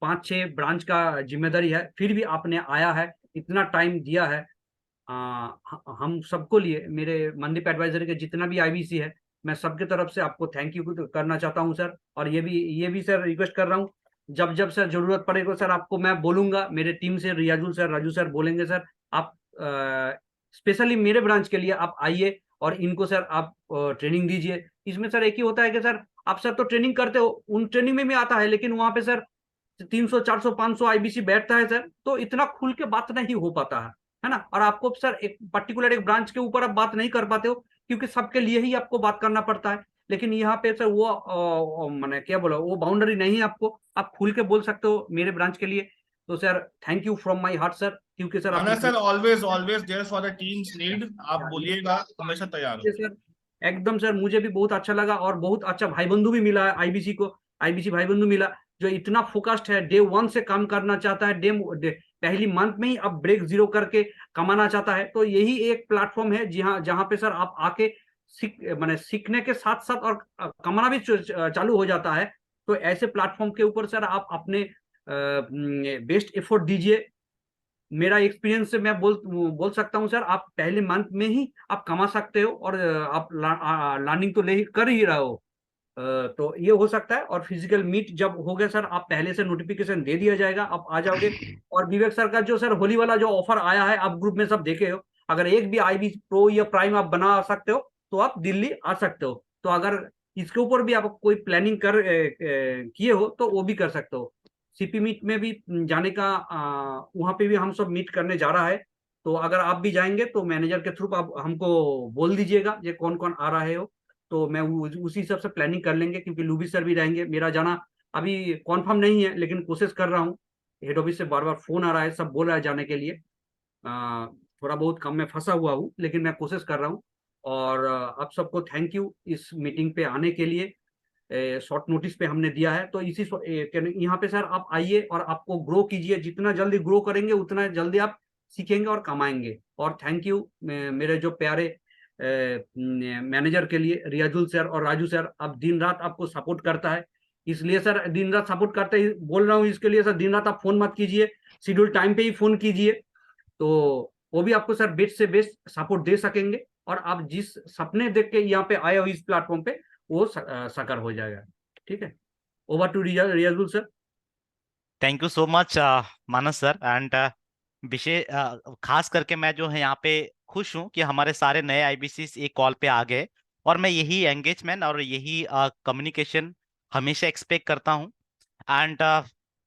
5 6 ब्रांच का जिम्मेदारी है, फिर भी आपने आया है, इतना टाइम दिया है। हम सबको लिए, मेरे मनदीप एडवाइजरी के जितना भी आईबीसी है, मैं सबके तरफ से आपको थैंक यू करना चाहता हूं सर। और ये भी सर रिक्वेस्ट कर रहा हूं जब जब सर जरूरत पड़ेगा सर आपको मैं बोलूंगा, मेरे टीम से रियाजुल सर, राजू सर बोलेंगे सर आप स्पेशली मेरे ब्रांच के लिए आप आइए और इनको सर आप ट्रेनिंग दीजिए। इसमें सर एक ही होता है कि सर आप सर तो ट्रेनिंग करते हो, उन ट्रेनिंग में भी आता है, लेकिन वहां पे सर 300 400 500 आईबीसी बैठता है सर, तो इतना खुल के बात नहीं हो पाता है ना। और आपको सर एक पर्टिकुलर एक ब्रांच के ऊपर आप बात नहीं कर पाते हो, क्योंकि सबके लिए ही आपको बात करना पड़ता है। लेकिन यहाँ पे सर वो मैंने क्या बोला, वो बाउंड्री नहीं है आपको, आप खुल के बोल सकते हो मेरे ब्रांच के लिए। तो sir thank you from my heart sir, क्योंकि सर मानस आपने sir always always there for the teams need, आप बोलिएगा, हमेशा तैयार हो। सर एकदम सर, मुझे भी बहुत अच्छा लगा और बहुत अच्छा भाई बंधु भी मिला है आईबीसी को, आईबीसी भाई बंधु मिला जो इतना फोकस्ड है, डे 1 से काम करना चाहता है, पहली मंथ में ही अब ब्रेक जीरो करके कमाना चाहता है। तो यही एक प्लेटफॉर्म है जहां पे सर आप आके सीखने के साथ साथ और कमाना भी चालू हो जाता है। तो ऐसे प्लेटफॉर्म के ऊपर सर आप अपने बेस्ट एफर्ट दीजिए। मेरा एक्सपीरियंस से मैं बोल सकता हूं सर, आप पहले मंथ में ही आप कमा सकते हो, और आप लर्निंग तो कर ही रहे हो। तो ये हो सकता है। और फिजिकल मीट जब हो गया सर, आप पहले से नोटिफिकेशन दे दिया जाएगा, आप आ जाओगे। और विवेक सर का जो सर होली वाला जो ऑफर आया है, आप ग्रुप में सब देखे हो, अगर एक भी आईबी प्रो या प्राइम आप बना सकते हो तो आप दिल्ली आ सकते हो। तो अगर इसके ऊपर भी आप कोई प्लानिंग किए हो तो वो भी कर सकते हो। सीपी मीट में भी जाने का वहां पे भी हम सब मीट करने जा रहा है। तो अगर आप भी जाएंगे तो मैनेजर के थ्रू आप हमको बोल दीजिएगा ये कौन कौन आ रहे हो, तो मैं उसी हिसाब से प्लानिंग कर लेंगे। क्योंकि लूबी सर भी रहेंगे, मेरा जाना अभी कॉन्फर्म नहीं है, लेकिन कोशिश कर रहा हूँ। हेड ऑफिस से बार बार फोन आ रहा है, सब बोल रहा है जाने के लिए। थोड़ा बहुत काम में फंसा हुआ हूँ, लेकिन मैं कोशिश कर रहा हूँ। और आप सबको थैंक यू इस मीटिंग पे आने के लिए। शॉर्ट नोटिस पे हमने दिया है, तो इसी यहाँ पे सर आप आइए और आपको ग्रो कीजिए। जितना जल्दी ग्रो करेंगे उतना जल्दी आप सीखेंगे और कमाएंगे। और थैंक यू मेरे जो प्यारे मैनेजर के लिए, रियाजुल सर और राजू सर, आप दिन रात आपको सपोर्ट करता है, इसलिए सर दिन रात सपोर्ट करते ही बोल रहा हूँ। इसके लिए सर दिन रात आप फोन मत कीजिए, शेड्यूल टाइम पे ही फोन कीजिए, तो वो भी आपको सर बेस्ट से बेस्ट सपोर्ट दे सकेंगे। और आप जिस सपने देख के यहाँ पे आए हो इस प्लेटफॉर्म पे, वो साकार हो जाएगा। ठीक है, over to Riyazul sir. Thank you so much Manas sir. And विषय खास करके मैं जो है यहाँ पे खुश हूँ कि हमारे सारे नए आईबीसी एक कॉल पे आ गए, और मैं यही एंगेजमेंट और यही कम्युनिकेशन हमेशा एक्सपेक्ट करता हूँ। एंड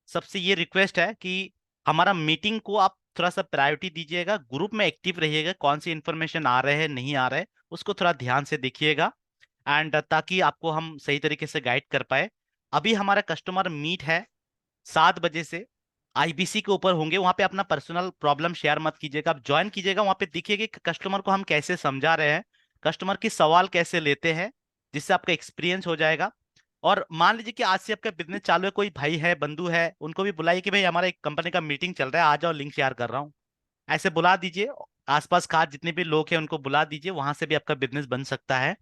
सबसे ये रिक्वेस्ट है कि हमारा मीटिंग को आप थोड़ा सा प्रायोरिटी दीजिएगा, ग्रुप में एक्टिव रहिएगा, कौन सी इन्फॉर्मेशन आ रहे हैं नहीं आ रहे उसको थोड़ा ध्यान से देखिएगा, एंड ताकि आपको हम सही तरीके से गाइड कर पाए। अभी हमारा कस्टमर मीट है 7 बजे से, आईबीसी के ऊपर होंगे, वहां पे अपना पर्सनल प्रॉब्लम शेयर मत कीजिएगा, आप ज्वाइन कीजिएगा, वहां पे देखिएगा कि कस्टमर को हम कैसे समझा रहे हैं, कस्टमर की सवाल कैसे लेते हैं, जिससे आपका एक्सपीरियंस हो जाएगा। और मान लीजिए कि आज से आपका बिजनेस चालू है, कोई भाई है बंधु है, उनको भी बुलाइए कि भाई हमारा एक कंपनी का मीटिंग चल रहा है, आ जाओ, लिंक शेयर कर रहा हूँ, ऐसे बुला दीजिए। आसपास खास जितने भी लोग हैं उनको बुला दीजिए, वहां से भी आपका बिजनेस बन सकता है।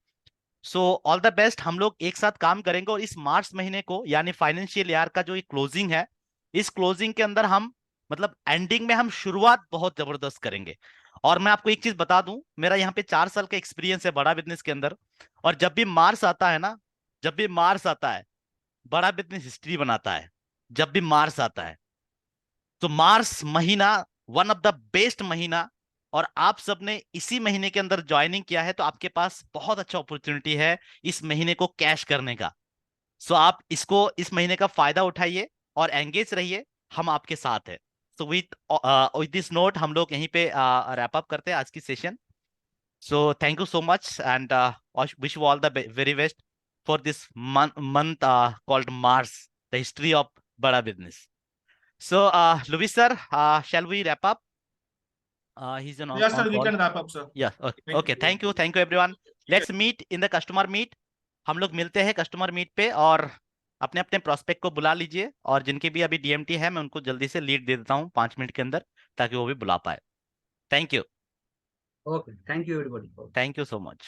सो ऑल द बेस्ट, हम लोग एक साथ काम करेंगे, और इस मार्च महीने को यानी फाइनेंशियल ईयर का जो क्लोजिंग है, इस क्लोजिंग के अंदर हम मतलब एंडिंग में हम शुरुआत बहुत जबरदस्त करेंगे। और मैं आपको एक चीज बता दूं, मेरा यहाँ पे 4 साल का एक्सपीरियंस है बड़ा बिजनेस के अंदर, और जब भी मार्च आता है ना, जब भी मार्च आता है, बड़ा बिजनेस हिस्ट्री बनाता है। जब भी मार्च आता है तो मार्च महीना वन ऑफ द बेस्ट महीना, और आप सबने इसी महीने के अंदर ज्वाइनिंग किया है, तो आपके पास बहुत अच्छा अपॉर्चुनिटी है इस महीने को कैश करने का। सो आप इसको इस महीने का फायदा उठाइए और एंगेज रहिए, हम आपके साथ है। सो विथ दिस नोट हम लोग यहीं पे रैप अप करते हैं आज की session. So thank you so much, and wish you all the very best for this month called Mars, the history of Bada Business. So, Luis sir, shall we wrap up? He's on Yes, sir, we call. can wrap up, sir. Yeah, okay. Thank you everyone. Let's meet in the customer meet. हम लोग मिलते हैं कस्टमर मीट पे, और अपने अपने प्रोस्पेक्ट को बुला लीजिए, और जिनके भी अभी डीएमटी है मैं उनको जल्दी से लीड दे देता हूँ 5 मिनट के अंदर, ताकि वो भी बुला पाए। Thank you. Okay, thank you everybody. Thank you so much.